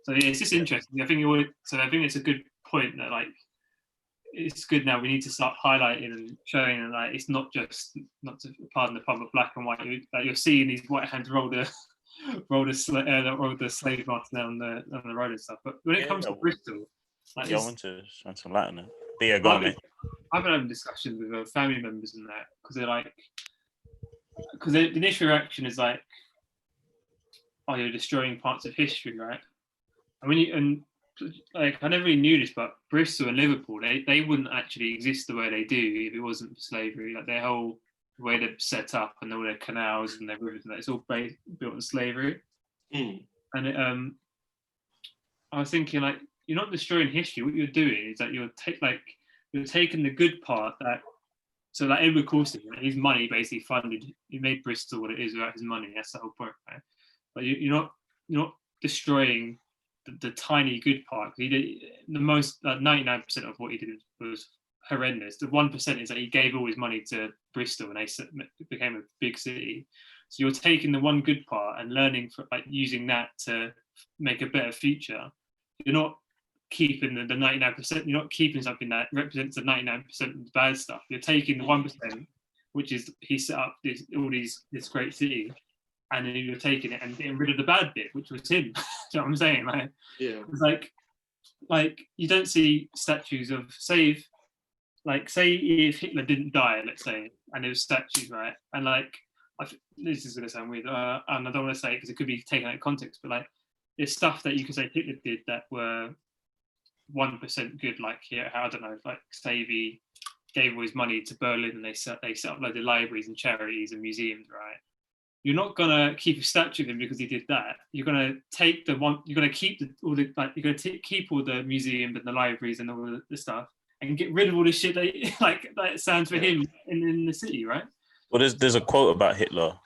So yeah, it's just interesting. I think it's a good point that like it's good now. We need to start highlighting and showing that like it's not to pardon the pun, but black and white. You're seeing these white hands roll the slave marks down the road and stuff. But when it comes to Bristol, like I want to shine some light on it. But yeah, go on, mate. I've been having discussions with family members and that because they're like, because the initial reaction is like, oh, you're destroying parts of history, right? And like I never really knew this, but Bristol and Liverpool, they wouldn't actually exist the way they do if it wasn't for slavery. Like their whole way they're set up and all their canals and their rivers and that, it's all built on slavery. And I was thinking like, you're not destroying history. What you're doing is that you're taking the good part that. So like Edward Colston, his money basically funded. He made Bristol what it is without his money. That's the whole point, right? But you're not destroying the tiny good part. He did the most, 99% of what he did was horrendous. The 1% is that he gave all his money to Bristol and they became a big city. So you're taking the one good part and learning like using that to make a better future. You're not keeping the 99%. You're not keeping something that represents the 99% of the bad stuff. You're taking the 1%, which is he set up this great city, and then you're taking it and getting rid of the bad bit, which was him. Do you know what I'm saying? Like, yeah. It's like you don't see statues of say if Hitler didn't die, let's say, and there was statues, right? And like, this is going to sound weird, and I don't want to say it because it could be taken out of context, but like, there's stuff that you could say Hitler did that were 1% good, like here, I don't know, like say he gave all his money to Berlin and they set up loads of libraries and charities and museums, right? You're not gonna keep a statue of him because he did that. You're gonna take the one. You're gonna keep keep all the museums and the libraries and all the stuff, and get rid of all the shit that stands for him in the city, right? Well, there's a quote about Hitler.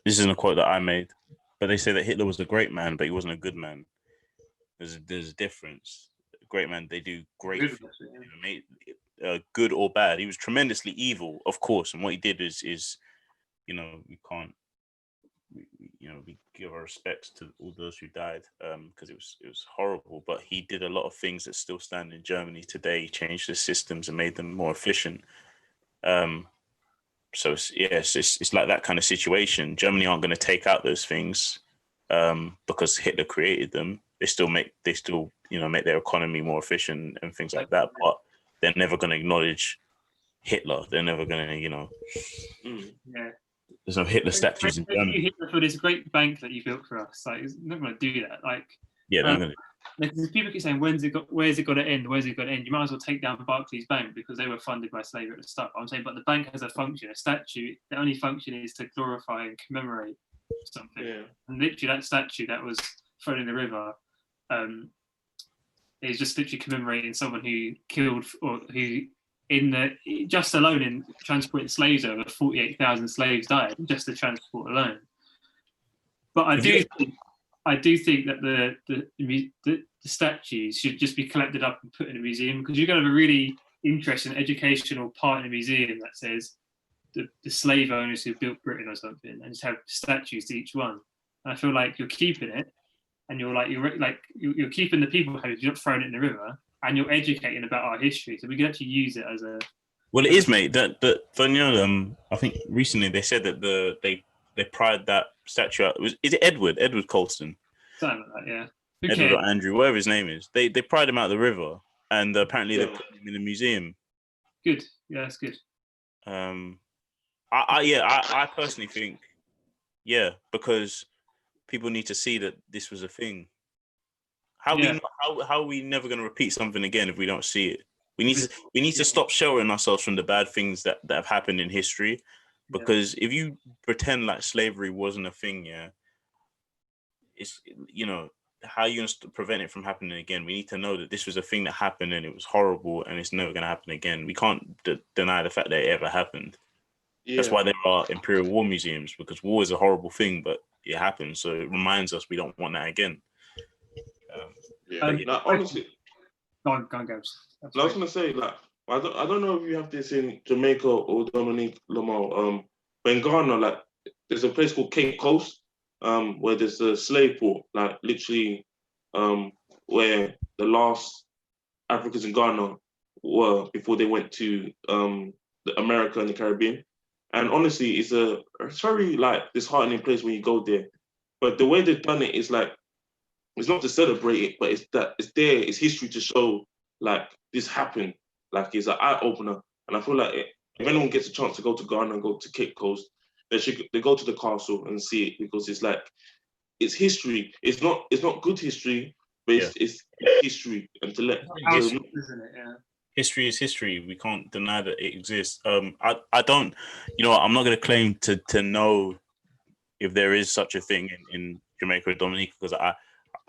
This isn't a quote that I made, but they say that Hitler was a great man, but he wasn't a good man. There's a difference. Great man, they do great things, good or bad. He was tremendously evil, of course, and what he did is we can't. We give our respects to all those who died because it was horrible. But he did a lot of things that still stand in Germany today. He changed the systems and made them more efficient. So it's like that kind of situation. Germany aren't going to take out those things because Hitler created them. They still make their economy more efficient and things like that. But they're never going to acknowledge Hitler. They're never going to, Yeah. There's no Hitler statues in Germany. Hitler for this great bank that you built for us. Like, it's not going to do that. Like, yeah, they're going to. Because people keep saying, where's it got to end? Where's it got to end? You might as well take down Barclays Bank because they were funded by slavery at the start. I'm saying, but the bank has a function, a statue. The only function is to glorify and commemorate something. Yeah. And literally, that statue that was thrown in the river is just literally commemorating someone who killed or who, just alone in transporting slaves over 48,000 slaves died just the transport alone. But I do think that the statues should just be collected up and put in a museum, because you're going to have a really interesting educational part in a museum that says the slave owners who built Britain or something, and just have statues to each one. And I feel like you're keeping it, and you're keeping the people who've not thrown it in the river, and you're educating about our history, so we can actually use it as a. Well, it is, mate. That you know, I think recently they said that they pried that statue out. Is it Edward Colston? Something like that, yeah. Edward or Andrew, whatever his name is. They pried him out of the river, and apparently they put him in a museum. Good. Yeah, that's good. I personally think, because people need to see that this was a thing. How are we never going to repeat something again if we don't see it? We need to stop sheltering ourselves from the bad things that have happened in history, because if you pretend like slavery wasn't a thing, it's, you know, how are you going to prevent it from happening again? We need to know that this was a thing that happened and it was horrible and it's never going to happen again. We can't deny the fact that it ever happened. Yeah. That's why there are Imperial War museums, because war is a horrible thing, but it happened. So it reminds us we don't want that again. Honestly, go on, Gabs. I was going to say, like, I don't know if you have this in Jamaica or Dominique Lamar. But in Ghana, like, there's a place called Cape Coast, where there's a slave port, like literally, where the last Africans in Ghana were before they went to America and the Caribbean. And honestly, it's very like disheartening place when you go there. But the way they've done it is like, it's not to celebrate it, but it's there, it's history to show like this happened. Like, it's an eye opener. And I feel like if anyone gets a chance to go to Ghana and go to Cape Coast, they go to the castle and see it, because it's like, it's history. It's not good history, but it's history. And to let isn't it? Yeah. History is history. We can't deny that it exists. I don't, you know, I'm not going to claim to know if there is such a thing in Jamaica or Dominica, because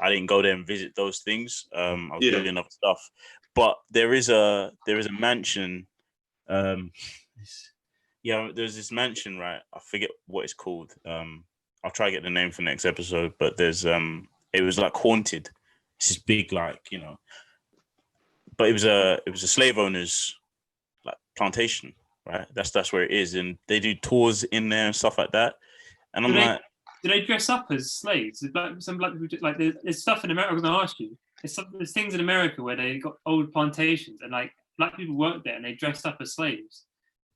I didn't go there and visit those things. I was doing other stuff, but there is a mansion. There's this mansion, right? I forget what it's called. I'll try to get the name for next episode. But there's it was like haunted. It's this big, like, you know. But it was a slave owner's like plantation, right? That's where it is, and they do tours in there and stuff like that. And I'm like, do they dress up as slaves? Some black people like there's stuff in America. I was going to ask you. There's things in America where they got old plantations, and like black people work there and they dressed up as slaves,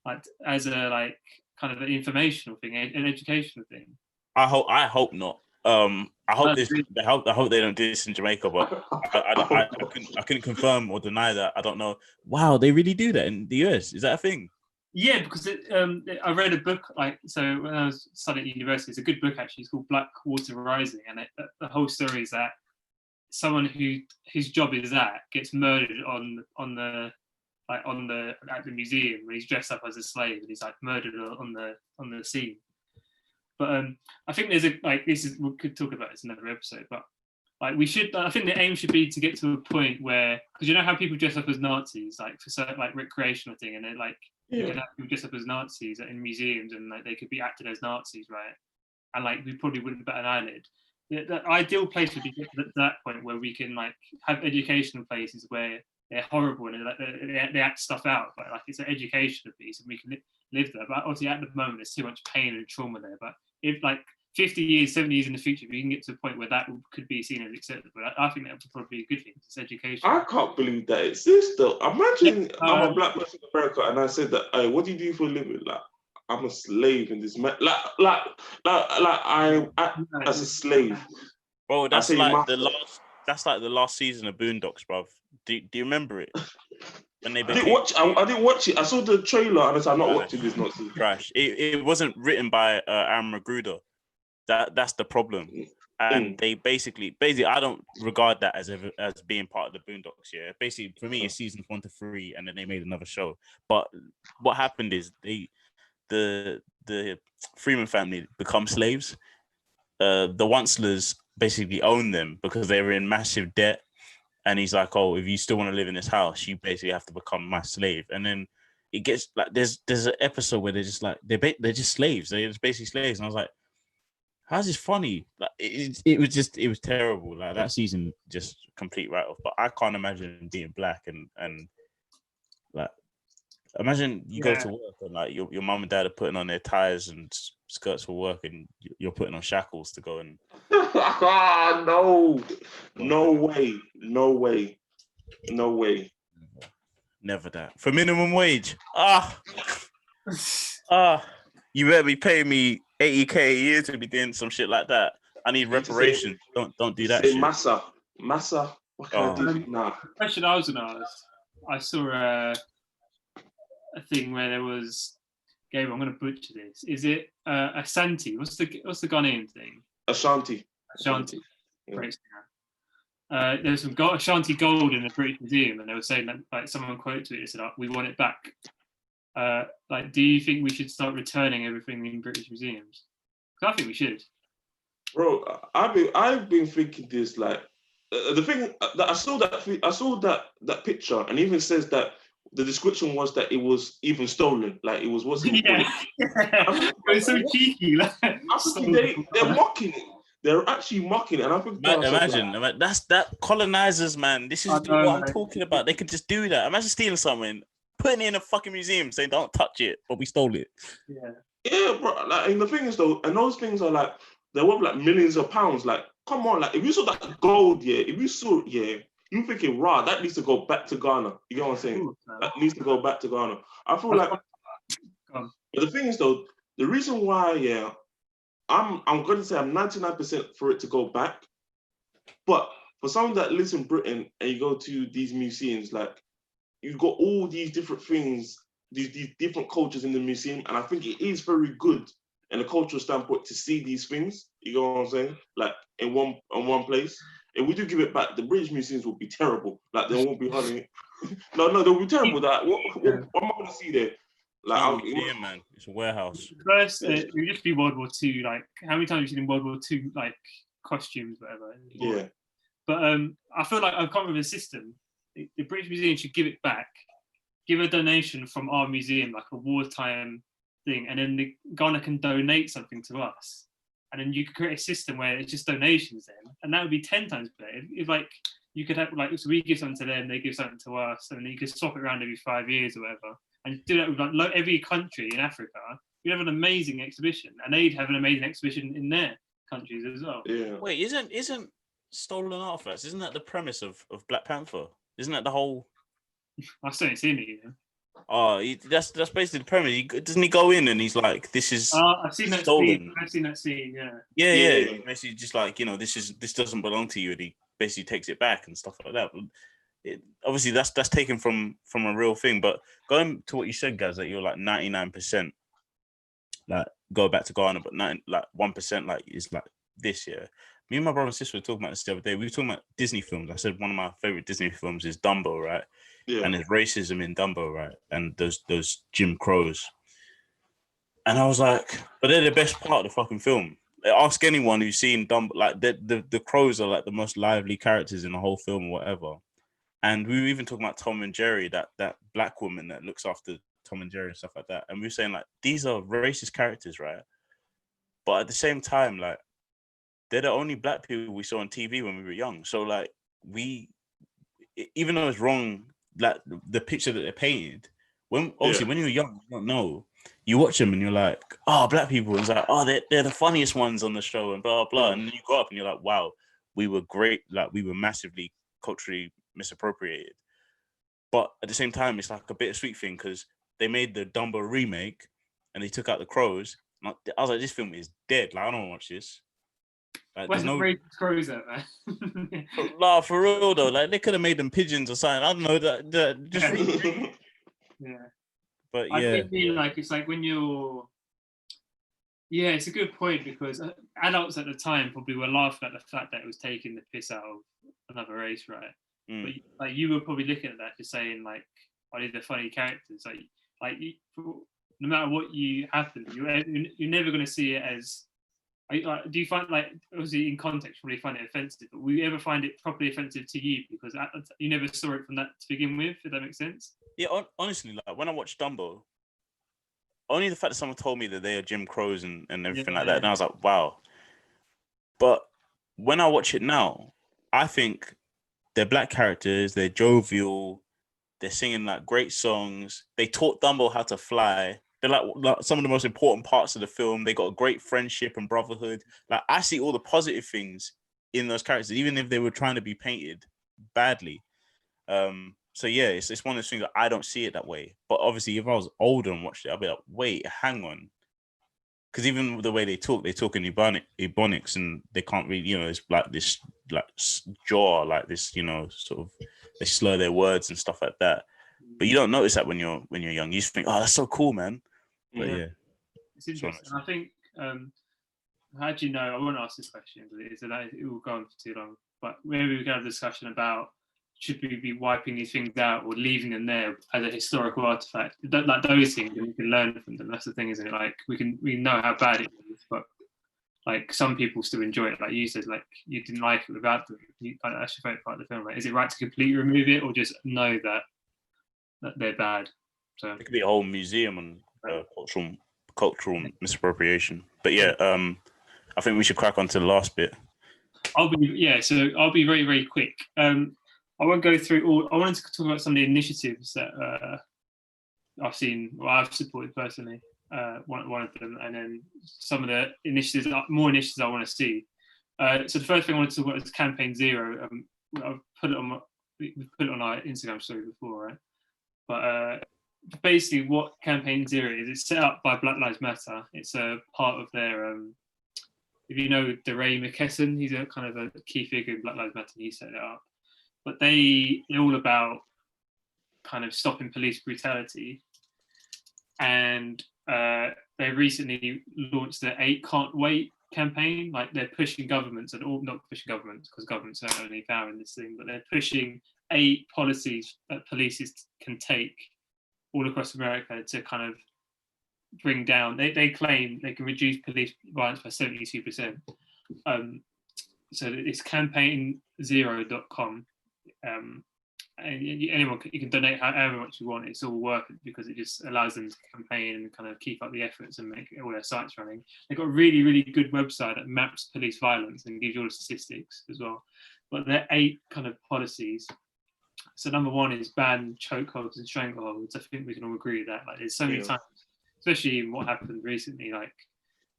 like as a like kind of an informational thing, an educational thing. I hope not. I hope they don't do this in Jamaica, but I couldn't confirm or deny that. I don't know. Wow, they really do that in the US. Is that a thing? Yeah, because I read a book, like, so when I was studying at university, it's a good book actually. It's called Black Water Rising, and the whole story is that someone whose job is that gets murdered at the museum when he's dressed up as a slave, and he's like murdered on the scene. But I think there's we could talk about this in another episode, but like I think the aim should be to get to a point where, because you know how people dress up as Nazis, like for certain like recreational thing, and they're like, you can have people dress up as Nazis in museums, and like they could be acted as Nazis, right? And like we probably wouldn't bat an eyelid. The ideal place would be to get to that point where we can like have educational places where they're horrible and they act stuff out, but like it's an educational piece and we can live there. But obviously at the moment there's too much pain and trauma there. But if like 50 years, 70 years in the future, we can get to a point where that could be seen as acceptable. I think that would probably be a good thing. It's education. I can't believe that exists though. Imagine I'm a black person in America and I said that, hey, what do you do for a living? Like, I'm a slave in this like I act as a slave. Bro, that's like the last season of Boondocks, bruv. Do you remember it? When they I didn't watch it. I saw the trailer and I said, I'm not watching this nonsense. Trash. It wasn't written by Aaron Magruder. That's the problem. and they basically, I don't regard that as being part of the Boondocks. Yeah, basically for me, it's seasons 1 to 3, and then they made another show. But what happened is the Freeman family become slaves. The Oncelers basically own them because they were in massive debt. And he's like, "Oh, if you still want to live in this house, you basically have to become my slave." And then it gets like there's an episode where they're just like they're just slaves. They're just basically slaves. And I was like, "How's this funny?" Like it was terrible. Like that season, just complete write off. But I can't imagine being black and like imagine you go to work and like your mum and dad are putting on their ties and skirts for work, and you're putting on shackles to go and. No way. Never that. For minimum wage. You better be paying me 80K a year to be doing some shit like that. I need reparations. Don't do that shit. Massa. What can I do? Nah. The question I was gonna ask, I saw a thing where there was. Gabriel, I'm gonna butcher this. Is it Ashanti? What's the Ghanaian thing? Ashanti. Yeah. Great singer. There was some Ashanti gold in the British Museum, and they were saying that, like, someone quoted it and said, "We want it back." Like, do you think we should start returning everything in British museums? Because I think we should. Bro, I've been thinking this, like, the thing that I saw that picture, and even says that the description was that it was even stolen, like it was Yeah. It was so cheeky. Like, they're mocking it. They're actually mocking it, and I think imagine that's that colonizers, man. This is what I'm talking about. They could just do that. Imagine stealing something, putting it in a fucking museum, saying don't touch it, but we stole it. Yeah, bro. Like, and the thing is though, and those things are like they're worth like millions of pounds. Like, come on, like if you saw that gold, you thinking, rah, that needs to go back to Ghana. You get what I'm saying? That needs to go back to Ghana. I feel like, but the thing is though, the reason why, I'm going to say I'm 99% for it to go back. But for someone that lives in Britain and you go to these museums, like you've got all these different things, these different cultures in the museum, and I think it is very good in a cultural standpoint to see these things. You know what I'm saying? Like in one place. If we do give it back, the British museums will be terrible. Like they won't be hunting. No, they'll be terrible. That what am I going to see there? Like, man, it's a warehouse. First, it would just be World War II. Like, how many times have you seen in World War II, like costumes, whatever? Yeah. But I feel like I've come up with a system. The British Museum should give it back, give a donation from our museum, like a wartime thing, and then Ghana can donate something to us. And then you could create a system where it's just donations then, and that would be 10 times better. If like you could have like, so we give something to them, they give something to us, and then you could swap it around every 5 years or whatever, and do that with like every country in Africa. You'd have an amazing exhibition, and they'd have an amazing exhibition in their countries as well. Yeah. Wait, isn't stolen artifacts? Isn't that the premise of Black Panther? Isn't that the whole? I've still seen it. Oh, that's basically the premise. Doesn't he go in and he's like, "This is I've seen that stolen." Scene. I've seen that scene. Yeah. Basically, just like, this doesn't belong to you, and he basically takes it back and stuff like that. Obviously, that's taken from a real thing. But going to what you said, guys, that you're like 99%, like go back to Ghana, but 1% like is like this year. Me and my brother and sister were talking about this the other day. We were talking about Disney films. I said one of my favorite Disney films is Dumbo, right? Yeah. And there's racism in Dumbo, right? And those Jim Crows. And I was like, but they're the best part of the fucking film. Ask anyone who's seen Dumbo, like the crows are like the most lively characters in the whole film or whatever. And we were even talking about Tom and Jerry, that black woman that looks after Tom and Jerry and stuff like that. And we were saying like, these are racist characters, right? But at the same time, like, they're the only black people we saw on TV when we were young. So like even though it's wrong, like the picture that they painted, when you're young, you don't know. You watch them and you're like, oh, black people. It's like, oh, they're the funniest ones on the show and blah, blah. And then you grow up and you're like, wow, we were great. Like we were massively culturally misappropriated. But at the same time, it's like a bittersweet thing because they made the Dumbo remake and they took out the crows. And I was like, this film is dead. Like, I don't want to watch this. Like, where's the racist crows at, man? Nah, for real though. Like they could have made them pigeons or something. I don't know that just yeah. But I yeah, feel like it's like when you're Yeah, it's a good point because adults at the time probably were laughing at the fact that it was taking the piss out of another race, right? Mm. But like you were probably looking at that, just saying like, "Are these the funny characters?" No matter what you happen, you're never going to see it as. Do you find like obviously in context probably find it offensive, but will you ever find it properly offensive to you because you never saw it from that to begin with? If that makes sense. Yeah, honestly, like when I watched Dumbo, only the fact that someone told me that they are Jim Crows and everything like that, and I was like, wow. But when I watch it now, I think they're black characters, they're jovial, they're singing like great songs. They taught Dumbo how to fly. They're like some of the most important parts of the film. They got a great friendship and brotherhood. Like I see all the positive things in those characters, even if they were trying to be painted badly. So yeah, it's one of those things that I don't see it that way. But obviously, if I was older and watched it, I'd be like, wait, hang on. Because even the way they talk in Ebonics, and they can't really, it's like this, like jaw, like this, sort of, they slur their words and stuff like that. But you don't notice that when you're young. You just think, oh, that's so cool, man. But yeah, it's interesting. I think, how do you know? I won't ask this question because it will go on for too long. But maybe we can have a discussion about should we be wiping these things out or leaving them there as a historical artifact? Like those things, and we can learn from them. That's the thing, isn't it? Like we know how bad it is, but like some people still enjoy it. Like you said, like you didn't like it without them. That's your favorite part of the film, right? Is it right to completely remove it or just know that they're bad? So it could be a whole museum on cultural misappropriation. But yeah, I think we should crack on to the last bit. I'll be very, very quick. I won't go through all. I wanted to talk about some of the initiatives that I've seen, or I've supported personally. One of them, and then some of the more initiatives I want to see. So the first thing I wanted to talk about is Campaign Zero. I've we've put it on our Instagram story before, right? But basically, what Campaign Zero is, it's set up by Black Lives Matter. It's a part of their. If you know DeRay McKesson, he's a kind of a key figure in Black Lives Matter. He set it up. But they're all about kind of stopping police brutality. And they recently launched the 8 Can't Wait campaign. Like they're pushing governments and all, not pushing governments because governments don't have any power in this thing, but they're pushing 8 policies that police can take all across America to kind of bring down. They claim they can reduce police violence by 72%. So it's campaignzero.com. And anyone you can donate however much you want. It's all worth it because it just allows them to campaign and kind of keep up the efforts and make all their sites running. They've got a really, really good website that maps police violence and gives you all the statistics as well. But there are 8 kind of policies. So number 1 is ban chokeholds and strangleholds. I think we can all agree with that. Like there's so many times, especially in what happened recently, like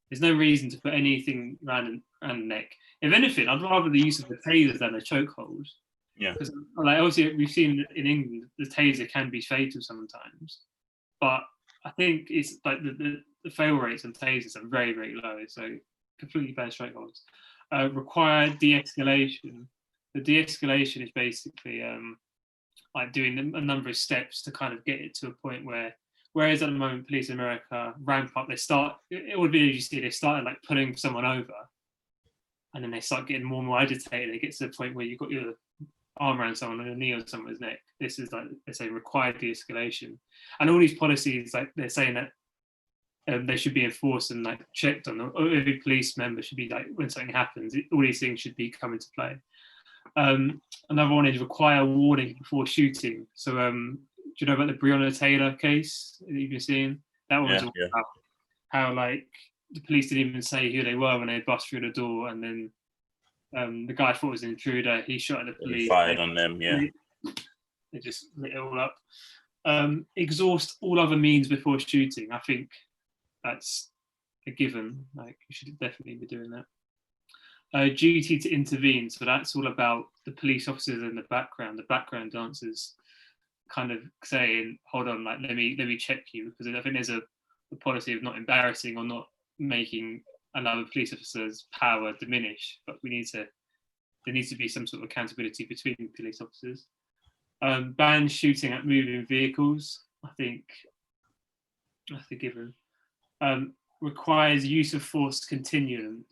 there's no reason to put anything around the neck. If anything, I'd rather the use of the taser than a chokehold. Yeah. Because like obviously we've seen in England the taser can be fatal sometimes, but I think it's like the fail rates on tasers are very, very low. So completely ban strangleholds. Require de-escalation. The de-escalation is basically like doing a number of steps to kind of get it to a point where, whereas at the moment police in America ramp up, it would be as you see, they started like pulling someone over, and then they start getting more and more agitated. It gets to the point where you've got your arm around someone and a knee on someone's neck. This is like, they say, required de-escalation. And all these policies, like they're saying that they should be enforced and like checked on. Every police member should be like, when something happens, all these things should be come into play. Another one is require warning before shooting. So do you know about the Breonna Taylor case that you've been seeing? That one was about how like the police didn't even say who they were when they bust through the door, and then the guy thought it was an intruder. He shot at the police. Fired on them, yeah. They just lit it all up. Exhaust all other means before shooting. I think that's a given. Like you should definitely be doing that. Duty to intervene. So that's all about the police officers in the background dancers, kind of saying, "Hold on, like let me check you," because I think there's a policy of not embarrassing or not making another police officer's power diminish, but there needs to be some sort of accountability between police officers. Ban shooting at moving vehicles. I think that's a given. requires use of force continuum,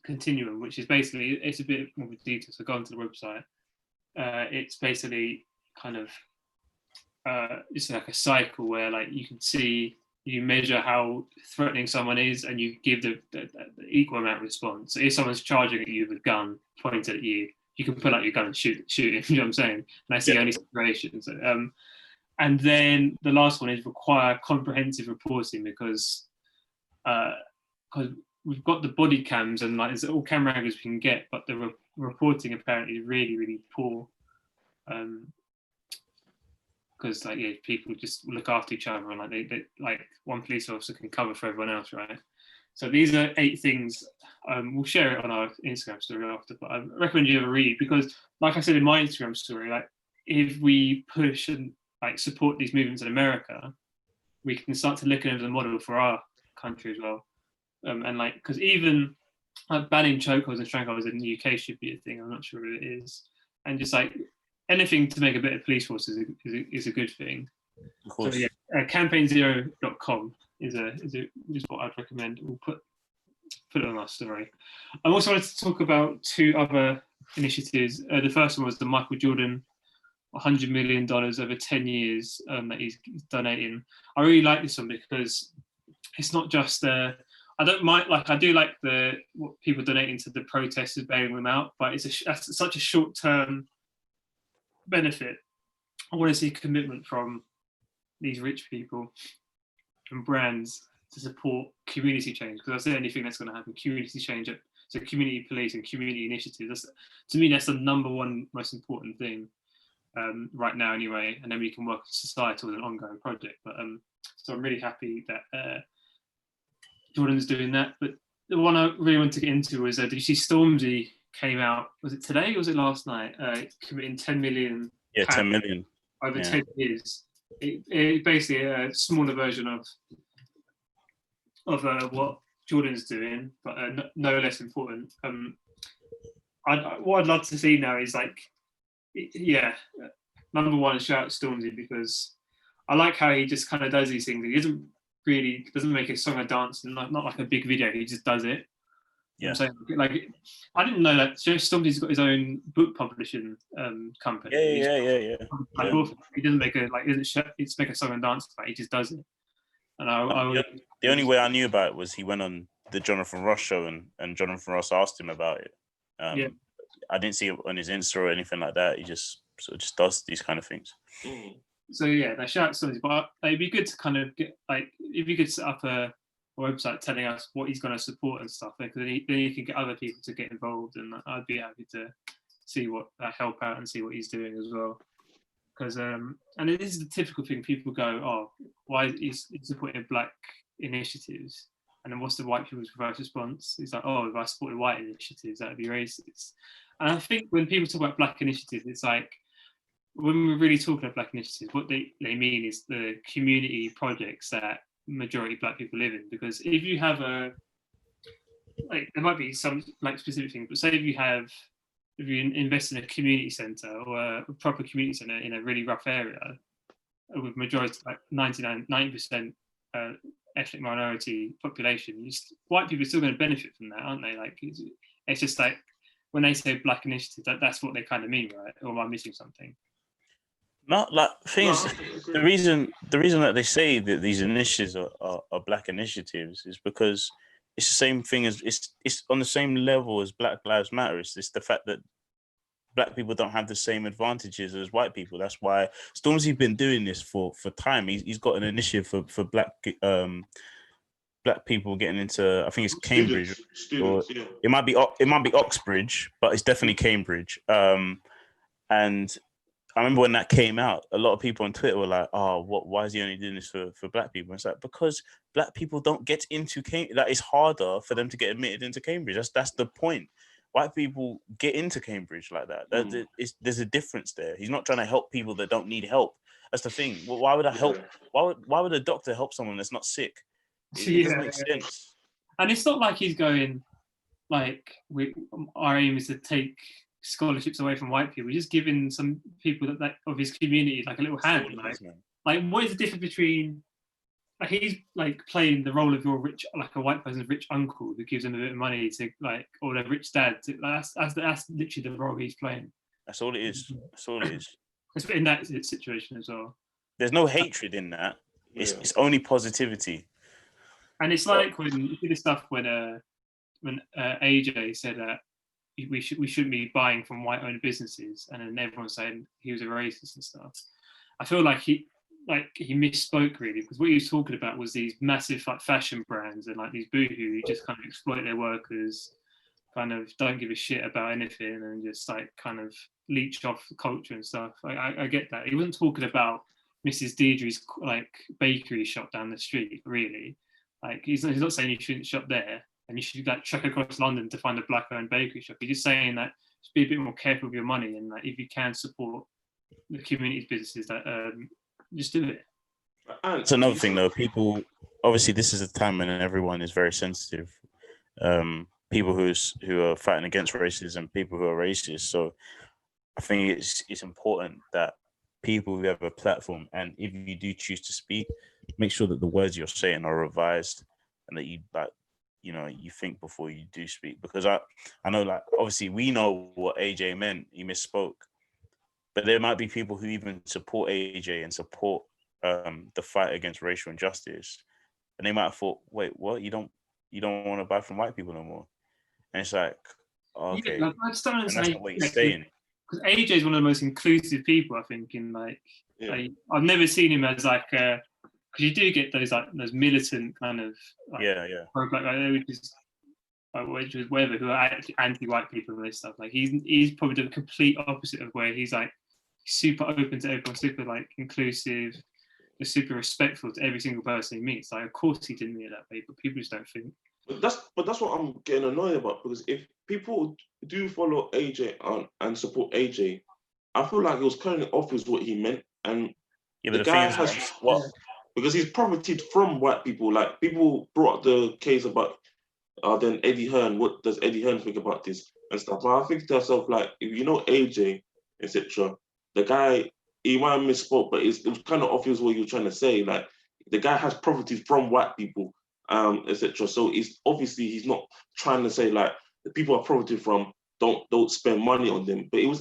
which is basically, it's a bit more detail. So go onto the website. It's basically kind of it's like a cycle where like you can see, you measure how threatening someone is, and you give the equal amount of response. So if someone's charging at you with a gun pointed at you, you can pull out your gun and shoot him. You know what I'm saying? And that's the only situation. So, and then the last one is require comprehensive reporting, because we've got the body cams and like it's all camera angles we can get, but the reporting apparently is really, really poor. Because like people just look after each other, and like they like one police officer can cover for everyone else, right? So these are 8 things. We'll share it on our Instagram story after, but I recommend you have a read, because like I said in my Instagram story, like if we push and like support these movements in America, we can start to look at it as a model for our country as well. And like, because even like banning chokeholds and strangleholds in the UK should be a thing. I'm not sure if it is. And just like anything to make a better police force is a good thing. Of course. So yeah, campaign0.com is what I'd recommend. We'll put it on our story. I also wanted to talk about 2 other initiatives. The first one was the Michael Jordan $100 million over 10 years that he's donating. I really like this one because it's not just I do like what people donating to the protesters, bailing them out, but that's such a short-term benefit. I want to see commitment from these rich people and brands to support community change, because that's the only thing that's going to happen. Community change, so community police and community initiatives. To me, that's the number one most important thing right now, anyway. And then we can work as society with an ongoing project. But so I'm really happy that Jordan's doing that. But the one I really want to get into was, did you see Stormzy came out? Was it today or was it last night? Committing 10 million. Yeah, 10 million over 10 years. It basically a smaller version of what Jordan's doing, but no less important. What I'd love to see now is like, number one, shout out Stormzy, because I like how he just kind of does these things. He doesn't make a song or dance, and not like a big video. He just does it. Yeah. So like, I didn't know that Stormzy's got his own book publishing company. Yeah. He doesn't make a song and dance, but he just does it. And the only way I knew about it was he went on the Jonathan Ross show, and Jonathan Ross asked him about it. I didn't see it on his Insta or anything like that. He just sort of just does these kind of things. So yeah, shout out Stormzy. But it'd be good to kind of get if you could set up a website telling us what he's going to support and stuff, because then you can get other people to get involved, and I'd be happy to see what help out and see what he's doing as well. Because and it is the typical thing, people go, oh, why is he supporting black initiatives, and then what's the white people's first response? It's like, oh, if I supported white initiatives, that would be racist. And I think when people talk about black initiatives, it's like, when we're really talking about black initiatives, what they mean is the community projects that majority black people live in. Because if you have there might be some like specific things, but say if you invest in a community centre or a proper community centre in a really rough area with majority, like 90% ethnic minority population, white people are still going to benefit from that, aren't they? Like it's just like when they say black initiative, that's what they kind of mean, right? Or am I missing something? Not like things. The reason that they say that these initiatives are black initiatives is because it's the same thing as it's on the same level as Black Lives Matter. It's the fact that black people don't have the same advantages as white people. That's why Stormzy's been doing this for time. He's got an initiative for black people getting into, I think it's Cambridge. Students, or it might be Oxbridge, but it's definitely Cambridge. And I remember when that came out, a lot of people on Twitter were like, "Oh, why is he only doing this for black people?" And it's like, because black people don't get into Cambridge. That is harder for them to get admitted into Cambridge. That's the point. White people get into Cambridge like that. There's a difference there. He's not trying to help people that don't need help. That's the thing. Why would I help? Why would a doctor help someone that's not sick? It doesn't make sense. And it's not like he's going like, our aim is to take scholarships away from white people. We're just giving some people that of his community like a little hand. Like what is the difference between he's like playing the role of your rich, like a white person's rich uncle who gives him a bit of money to like, or their rich dad. That's literally the role he's playing. That's all it is. That's all it is. It's in that situation as well. There's no hatred in that. It's only positivity. And it's like when you see the stuff when AJ said that we shouldn't be buying from white-owned businesses, and then everyone's saying he was a racist and stuff. I feel like he misspoke really, because what he was talking about was these massive like fashion brands and like these boohoo who just kind of exploit their workers, kind of don't give a shit about anything and just like kind of leech off the culture and stuff. I get that. He wasn't talking about Mrs. Deidre's like bakery shop down the street, really. Like he's not saying you shouldn't shop there and you should like trek across London to find a black-owned bakery shop. He's just saying that just be a bit more careful with your money, and like if you can support the community's businesses, that just do it. That's another thing though. People, obviously this is a time when everyone is very sensitive. People who are fighting against racism, people who are racist. So I think it's important that people who have a platform, and if you do choose to speak, make sure that the words you're saying are revised and that you like, you know, you think before you do speak. Because I know, like, obviously we know what AJ meant. He misspoke, but there might be people who even support AJ and support the fight against racial injustice, and they might have thought, wait, what? You don't want to buy from white people no more? And it's like, okay, yeah, like, I just don't understand. And that's not what he's saying. Because AJ is one of the most inclusive people, I think. In like I've never seen him as like, because you do get those militant kind of like, pro-black, which is whatever, who are actually anti-white people and this stuff. Like he's probably the complete opposite of where he's like super open to everyone, super like inclusive, super respectful to every single person he meets. Like of course he didn't mean it that way, but people just don't think. But that's what I'm getting annoyed about, because if people do follow AJ and support AJ, I feel like it was kind of obvious what he meant, and the guy has what, because he's profited from white people. Like people brought up the case about then Eddie Hearn. What does Eddie Hearn think about this and stuff? And I think to myself, like, if you know AJ, etc., the guy, he might have misspoke, but it was kind of obvious what you were trying to say. Like the guy has profited from white people. Etc. So it's obviously he's not trying to say like the people are profited from don't spend money on them. But it was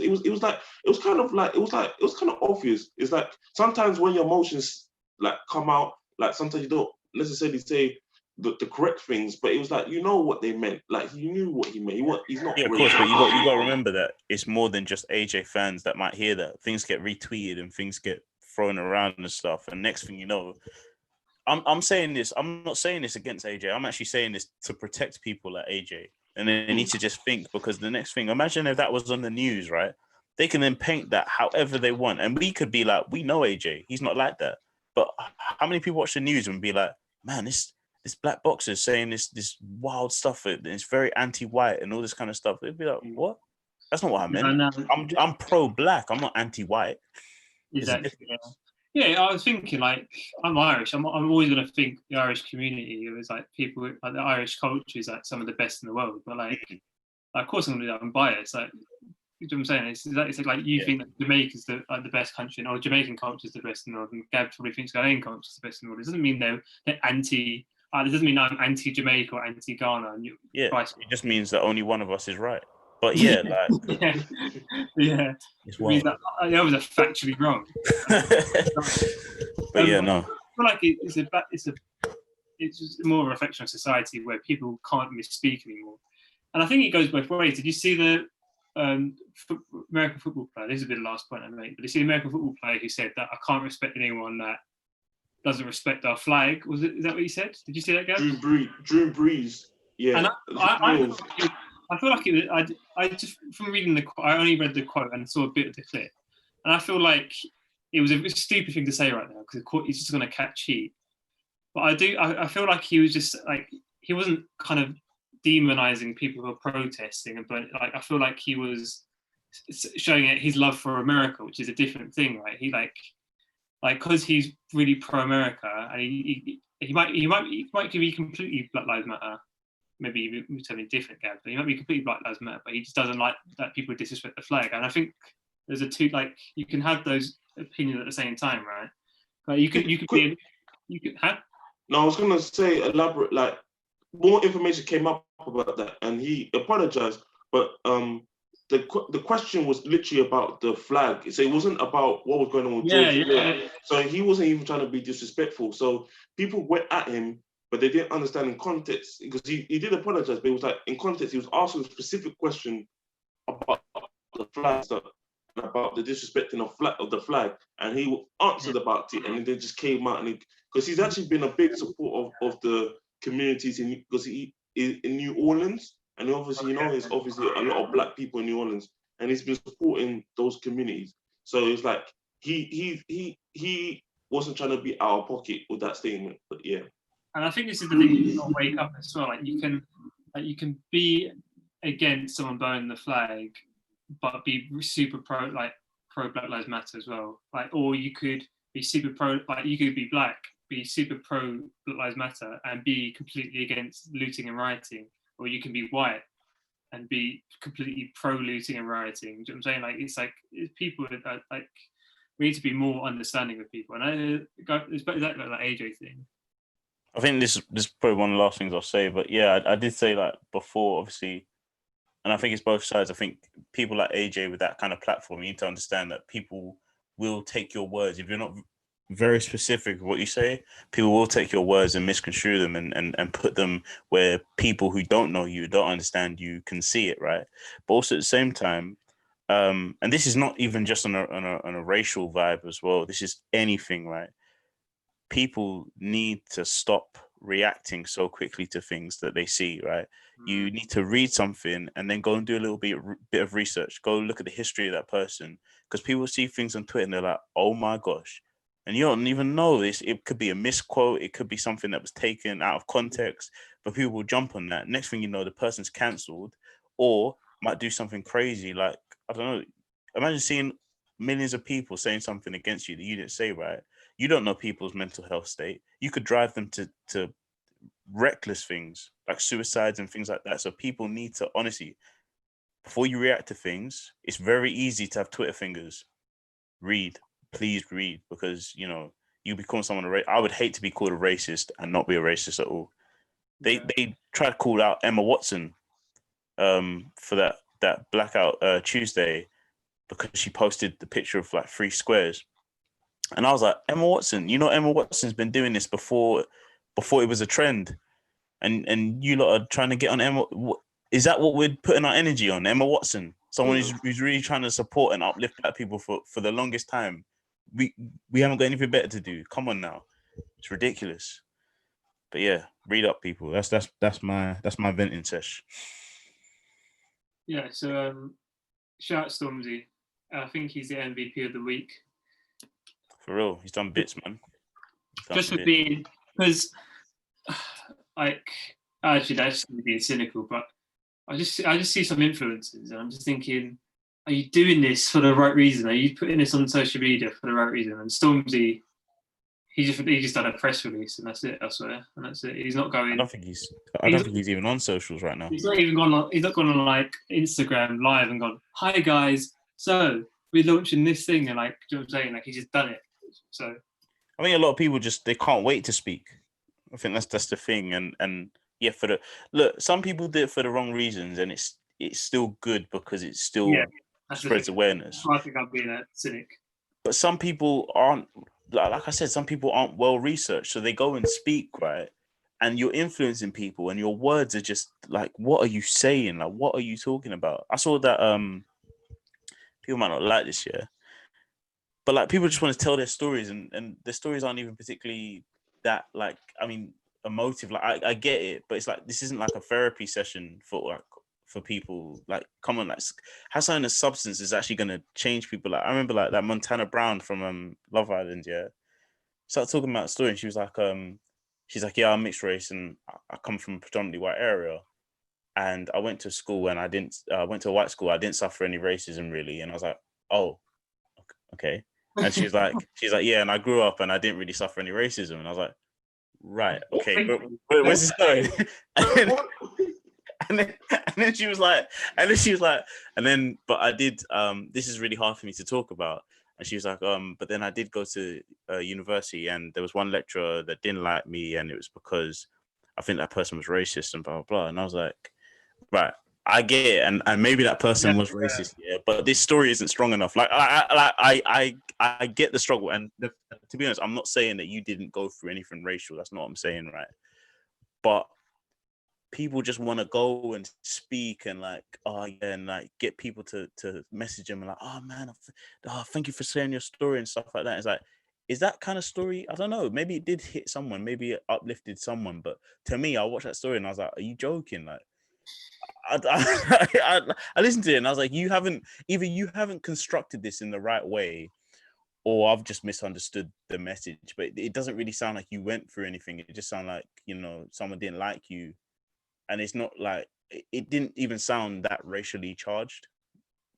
kind of obvious. It's like sometimes when your emotions like come out, like sometimes you don't necessarily say the correct things, but it was like, you know what they meant. Like he knew what he meant. He's not. Yeah, of course, but you got to remember that it's more than just AJ fans that might hear that. Things get retweeted and things get thrown around and stuff, and next thing you know. I'm saying this. I'm not saying this against AJ. I'm actually saying this to protect people like AJ. And then they need to just think, because the next thing, imagine if that was on the news, right? They can then paint that however they want. And we could be like, we know AJ. He's not like that. But how many people watch the news and be like, man, this black boxer is saying this wild stuff. It's very anti-white and all this kind of stuff. They'd be like, what? That's not what I meant. No. I'm pro-black. I'm not anti-white. Exactly. Yeah, I was thinking, like, I'm Irish. I'm always going to think the Irish community is like people, like the Irish culture is like some of the best in the world. But like of course I'm going to do that. I'm biased. Like, you know what I'm saying? It's like you think that Jamaica's the best country, or Jamaican culture is the best in the world, and Gab probably thinks Ghanaian culture is the best in the world. It doesn't mean they're anti. It doesn't mean I'm anti-Jamaica or anti-Ghana. And it just means that only one of us is right. But yeah, like yeah, it means that the others are factually wrong. But yeah, no. I feel like it's just more of a reflection of society where people can't misspeak anymore, and I think it goes both ways. Did you see the American football player? This is the last point I made. But did you see the American football player who said that I can't respect anyone that doesn't respect our flag? Is that what he said? Did you see that, Gab? Drew Brees. Yeah. And I feel like it was, I just, from reading the quote, I only read the quote and saw a bit of the clip. And I feel like it was a stupid thing to say right now, because he's just going to catch heat. But I feel like he was just like, he wasn't kind of demonizing people who are protesting. But like, I feel like he was showing his love for America, which is a different thing, right? He like, because he's really pro-America, and he might be completely Black Lives Matter. Maybe something different, Gab, but he might be completely Black Lives Matter, but he just doesn't like that people disrespect the flag. And I think there's you can have those opinions at the same time, right? Like you could have. No, I was gonna say elaborate. Like more information came up about that, and he apologized. But the question was literally about the flag. So it wasn't about what was going on with George. So he wasn't even trying to be disrespectful. So people went at him, but they didn't understand in context because he did apologize. But it was like in context, he was asking a specific question about the flag stuff, about the disrespecting of the flag, and he answered about it, and then they just came out and because he's actually been a big support of the communities because he is in New Orleans, and obviously there's obviously a lot of black people in New Orleans, and he's been supporting those communities. So it's like he wasn't trying to be out of pocket with that statement, but yeah. And I think this is the thing you got to wake up as well. Like you can be against someone burning the flag, but be super pro Black Lives Matter as well. Like, or you could be super pro, like you could be black, be super pro Black Lives Matter, and be completely against looting and rioting. Or you can be white and be completely pro looting and rioting. Do you know what I'm saying? Like it's people that like we need to be more understanding of people. And it's exactly like that AJ thing. I think this is probably one of the last things I'll say, but yeah, I did say like before, obviously, and I think it's both sides. I think people like AJ with that kind of platform, you need to understand that people will take your words. If you're not very specific with what you say, people will take your words and misconstrue them and put them where people who don't know you, don't understand you, can see it, right? But also at the same time, and this is not even just on a racial vibe as well. This is anything, right? People need to stop reacting so quickly to things that they see, right? You need to read something and then go and do a little bit of research. Go look at the history of that person, because people see things on Twitter and they're like, oh my gosh. And you don't even know this. It could be a misquote. It could be something that was taken out of context, but people will jump on that. Next thing you know, the person's cancelled or might do something crazy. Like, I don't know. Imagine seeing millions of people saying something against you that you didn't say, right? You don't know people's mental health state. You could drive them to reckless things like suicides and things like that. So people need to, honestly, before you react to things, it's very easy to have Twitter fingers. Please read, because you become someone. I would hate to be called a racist and not be a racist at all. They tried to call out Emma Watson for that blackout Tuesday because she posted the picture of like 3 squares. And I was like, Emma Watson, Emma Watson's been doing this before it was a trend. And you lot are trying to get on Emma. Is that what we're putting our energy on? Emma Watson, someone who's really trying to support and uplift black people for the longest time. We haven't got anything better to do. Come on now. It's ridiculous. But yeah, read up, people. That's my venting sesh. Yeah, so shout out Stormzy. I think he's the MVP of the week. For real, he's done bits, man. Just for being, because like actually that's being cynical, but I just see some influences and I'm just thinking, are you doing this for the right reason? Are you putting this on social media for the right reason? And Stormzy, he just done a press release and that's it, I swear. And that's it. He's not going. I don't think he's even on socials right now. He's not even gone on like Instagram live and gone, hi guys, so we're launching this thing, and like, do you know what I'm saying? Like, he's just done it. So I think a lot of people they can't wait to speak. I think that's the thing. And yeah, some people do it for the wrong reasons, and it's still good because it still spreads awareness. I think I'm being a cynic. But some people aren't, like I said, some people aren't well researched, so they go and speak, right? And you're influencing people, and your words are just like, what are you saying? Like, what are you talking about? I saw that people might not like this, yeah, but like people just want to tell their stories, and their stories aren't even particularly that, like, I mean, emotive. Like I get it, but it's like, this isn't like a therapy session for people. Like, come on, like, how something of substance is actually going to change people. Like, I remember like that Montana Brown from Love Island, yeah, started talking about the story, and she was like, yeah, I'm mixed race and I come from a predominantly white area, and I went to school and I went to a white school. I didn't suffer any racism really. And I was like, oh, okay. And she's like, yeah, and I grew up and I didn't really suffer any racism. And I was like, right, okay, but where's this going? and then she was like, but I did. This is really hard for me to talk about. And she was like, but then I did go to university, and there was one lecturer that didn't like me, and it was because I think that person was racist and blah blah blah. And I was like, right, I get it, and maybe that person was racist, yeah, but this story isn't strong enough. Like I get the struggle, and to be honest, I'm not saying that you didn't go through anything racial. That's not what I'm saying, right? But people just want to go and speak and like, oh yeah, and like get people to message them and like, oh man, thank you for sharing your story and stuff like that. It's like, is that kind of story? I don't know. Maybe it did hit someone. Maybe it uplifted someone. But to me, I watched that story and I was like, are you joking? Like, I listened to it and I was like, you haven't constructed this in the right way, or I've just misunderstood the message. But it doesn't really sound like you went through anything. It just sounded like, someone didn't like you. And it's not like, it didn't even sound that racially charged.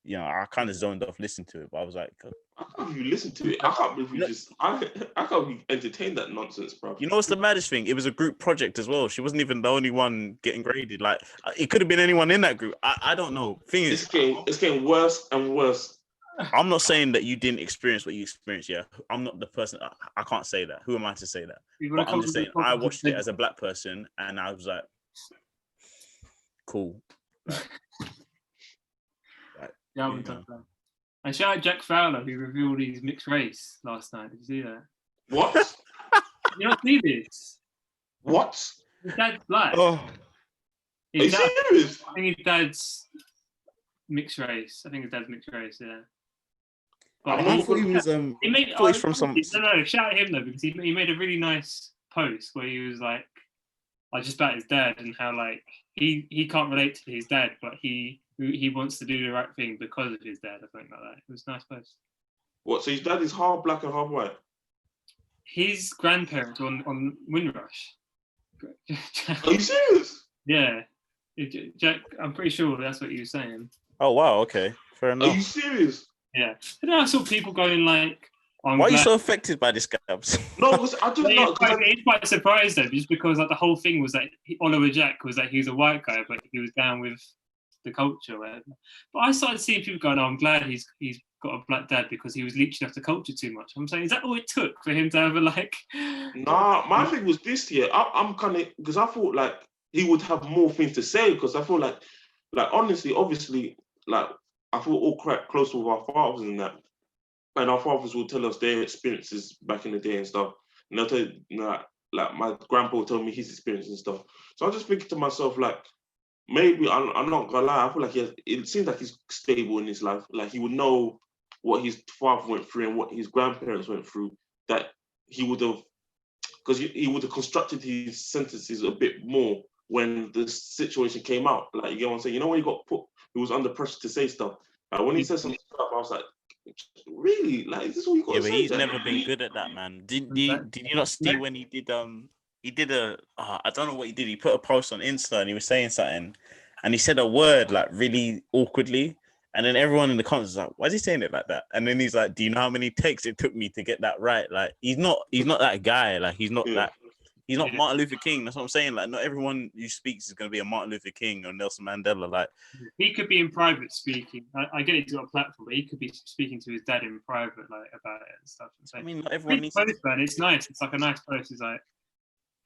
I kind of zoned off listening to it, but I was like, I can't believe you listen to it. I can't believe you I can't believe you entertained that nonsense, bro. You know what's the maddest thing? It was a group project as well. She wasn't even the only one getting graded. Like, it could have been anyone in that group. I don't know. Thing is, it's getting worse and worse. I'm not saying that you didn't experience what you experienced. Yeah, I'm not the person. I can't say that. Who am I to say that? But I'm just saying, I watched it as a black person, and I was like, cool. Yeah, I haven't done that. And shout out Jack Fowler, who revealed he's mixed race last night. Did you see that? What? You not see this? What? His dad's black. Oh. Are you serious? I think his dad's mixed race. Yeah. But I thought he was he's from some. No, shout at him though, because he made a really nice post where he was like just about his dad and how like he can't relate to his dad, but he wants to do the right thing because of his dad, or something like that. It was a nice post. What? So his dad is half black and half white? His grandparents on Windrush. Are you serious? Yeah. Jack, I'm pretty sure that's what he was saying. Oh wow, okay, fair enough. Are you serious? Yeah. And then I saw people going like, why are you so affected by this, Gabs? No, because I just know. He's quite surprised though, just because like the whole thing was that Oliver Jack was like he was a white guy, but he was down with the culture, whatever. But I started seeing people going, "Oh, I'm glad he's got a black dad because he was leeching off the culture too much." I'm saying, is that all it took for him to have a like? Nah, my thing was this year. I'm kind of, because I thought like he would have more things to say, because I feel like honestly, obviously, like I feel all quite close with our fathers and that. And our fathers will tell us their experiences back in the day and stuff. And they'll tell you, like my grandpa will tell me his experience and stuff. So I'm just thinking to myself, like, maybe, I'm not gonna lie, I feel like it seems like he's stable in his life. Like he would know what his father went through and what his grandparents went through, that he would have, because he would have constructed his sentences a bit more when the situation came out. Like, you know what I'm saying? You know, when he was under pressure to say stuff. Like when he said some stuff, I was like, really? Like, is this all you got to say? Yeah, but he's never been good at that, man. Did you not see when he did I don't know what he did. He put a post on Insta and he was saying something, and he said a word like really awkwardly, and then everyone in the comments was like, "Why is he saying it like that?" And then he's like, "Do you know how many takes it took me to get that right?" Like he's not that guy. Like he's not that. He's not Martin Luther King. That's what I'm saying. Like, not everyone who speaks is going to be a Martin Luther King or Nelson Mandela. Like, he could be in private speaking. I get he's got a platform, but he could be speaking to his dad in private, like about it and stuff. So, I mean, not everyone needs to. Man, it's nice. It's like a nice post. It's like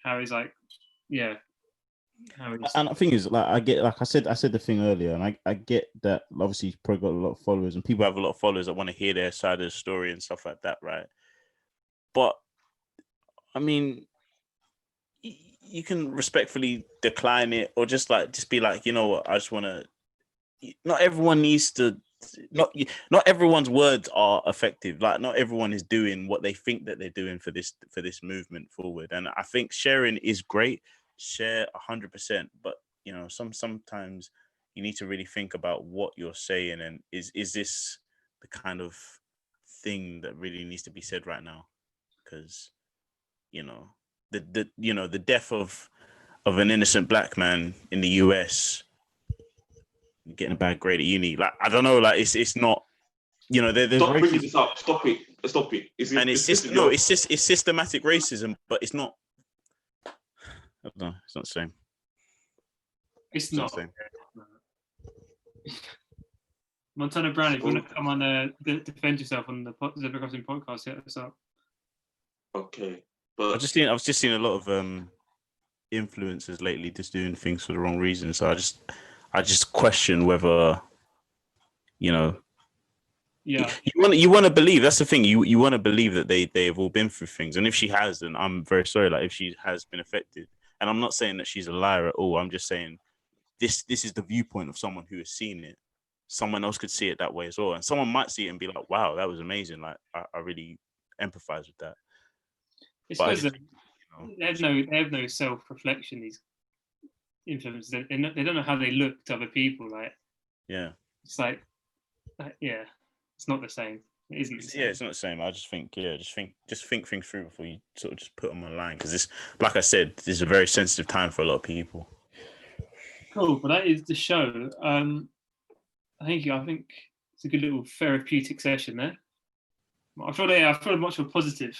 how he's like, yeah. And the thing is, like, I get, like I said the thing earlier, and I get that. Obviously, he's probably got a lot of followers, and people have a lot of followers that want to hear their side of the story and stuff like that, right? But I mean, you can respectfully decline it, or just be like, you know what, I just want to. Not everyone needs to. Not everyone's words are effective. Like, not everyone is doing what they think that they're doing for this movement forward. And I think sharing is great. Share 100%, but you know, sometimes you need to really think about what you're saying, and is this the kind of thing that really needs to be said right now? Because you know, the death of an innocent black man in the US getting a bad grade at uni, like, I don't know, like it's not, you know, there's stop bringing this up. Stop it. It's systematic racism, but it's not. I don't know. It's not the same. It's not. The same. Montana Brown, if you want to come on defend yourself on the Zebra Crossing podcast, hit us up. Okay, but I was just seeing a lot of influencers lately just doing things for the wrong reasons. So I just question whether, you know, Yeah, you want to believe. That's the thing. You want to believe that they have all been through things, and if she has, then I'm very sorry. Like if she has been affected, and I'm not saying that she's a liar at all. I'm just saying this is the viewpoint of someone who has seen it. Someone else could see it that way as well, and someone might see it and be like, "Wow, that was amazing!" Like I really empathize with that. it's But I because just, they have no self-reflection. These influencers, they don't know how they look to other people. Like, yeah, it's like, yeah, it's not the same. It isn't. The same. Yeah, it's not the same. I just think, just think things through before you sort of just put them online, because this, like I said, this is a very sensitive time for a lot of people. Cool, but that is the show. I think it's a good little therapeutic session there. I feel much more positive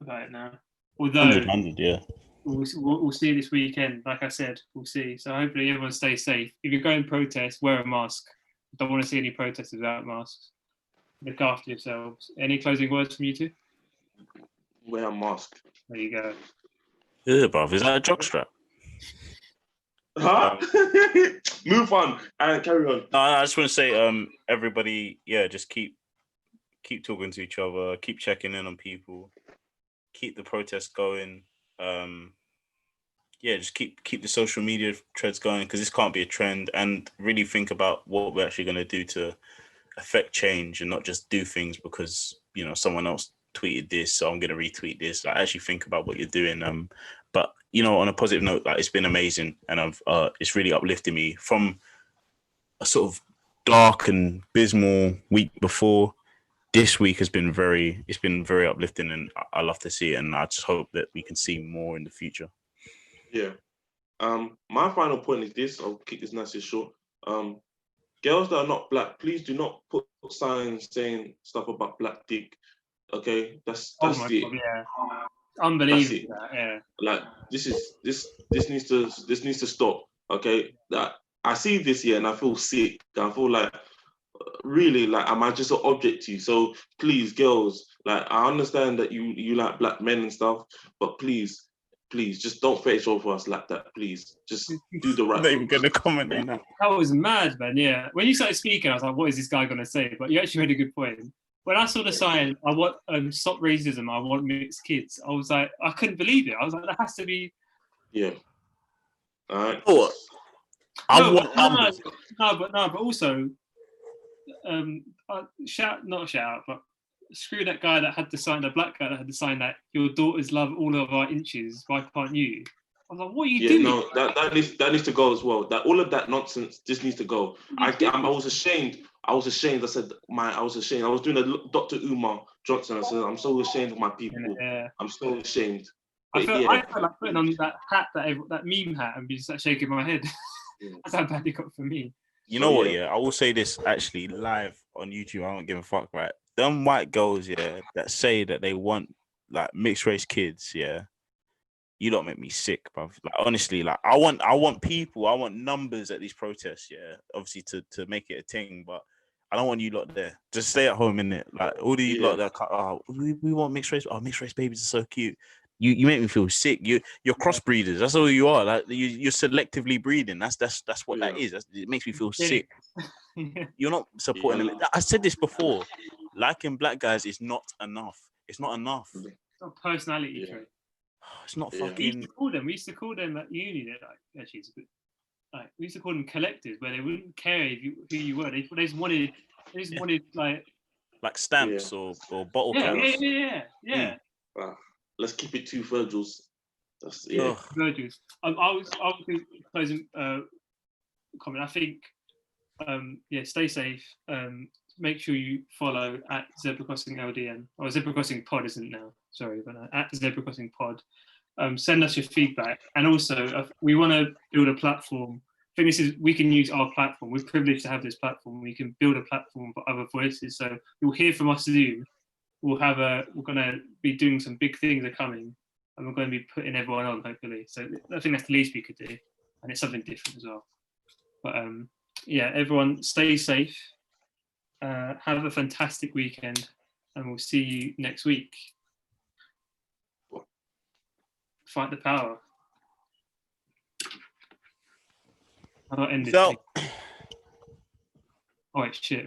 about it now. Although 100, yeah. we'll see this weekend. Like I said, we'll see. So hopefully everyone stays safe. If you're going to protest, wear a mask. Don't want to see any protesters without masks. Look after yourselves. Any closing words from you two? wear a mask. There you go. Yeah, bruv, is that a jockstrap? Huh? Move on and carry on. No, I just want to say, everybody, yeah, just keep talking to each other, keep checking in on people, keep the protest going. Yeah, just keep the social media threads going, because this can't be a trend, and really think about what we're actually going to do to affect change, and not just do things because someone else tweeted this, so I'm going to retweet this. Like, actually think about what you're doing. But on a positive note, like, it's been amazing, and it's really uplifted me from a sort of dark and abysmal week before. This week has been very uplifting, and I love to see it, and I just hope that we can see more in the future. Yeah. My final point is this. I'll keep this nice and short. Girls that are not black, please do not put signs saying stuff about black dick. Okay, that's Oh my it. God, yeah. Unbelievable. Yeah. Like this needs to stop. Okay, that I see this here and I feel sick. I feel like really, like, am I just an object to you? So please, girls, like, I understand that you like black men and stuff, but please, just don't face over us like that. Please, just do the right I'm not even thing. going to comment on that. That was mad, man. Yeah. When you started speaking, I was like, what is this guy going to say? But you actually made a good point. When I saw the sign, I want stop racism, I want mixed kids, I was like, I couldn't believe it. I was like, that has to be. Yeah. All right. Oh, But also, shout out, but screw that guy that had to sign, the black guy that had to sign that your daughters love all of our inches, why can't you? I was like, what are you doing? No, that needs to go as well. That all of that nonsense just needs to go. I was ashamed. I was ashamed. I was ashamed. I was doing a Dr. Umar Johnson. I said, I'm so ashamed of my people. Yeah. I'm so ashamed. I felt like putting on that hat, that meme hat, and be just like shaking my head. That's how bad it got for me. You know what? Yeah, I will say this actually live on YouTube. I don't give a fuck, right? Them white girls, yeah, that say that they want like mixed race kids, yeah. You don't make me sick, bruv. Like, honestly, like I want people, I want numbers at these protests, yeah. Obviously to make it a thing, but I don't want you lot there. Just stay at home, innit? Like all the lot that we want mixed race. Oh, mixed race babies are so cute. You make me feel sick. You're crossbreeders. That's all you are. Like you're selectively breeding. That's what that is. It makes me feel sick. You're not supporting them. I said this before. Liking black guys is not enough. It's not enough. It's not personality trait. It's not fucking. We used to call them at uni. Like, actually, it's a bit. Like, we used to call them collectives, where they wouldn't care who you were. They just wanted like stamps or bottle caps. Yeah. Let's keep it 2 Virgils. That's Virgils. I was closing comment. I think stay safe. Make sure you follow at Zebra Crossing LDN, or Zebra Crossing Pod isn't now. Sorry, but at Zebra Crossing Pod. Send us your feedback, and also we want to build a platform. I think we can use our platform. We're privileged to have this platform. We can build a platform for other voices. So you'll hear from us soon. We're going to be doing some big things are coming, and we're going to be putting everyone on, hopefully. So I think that's the least we could do, and it's something different as well. But everyone stay safe. Have a fantastic weekend, and we'll see you next week. Fight the power. How do I end this? So. Oh, wait, shit.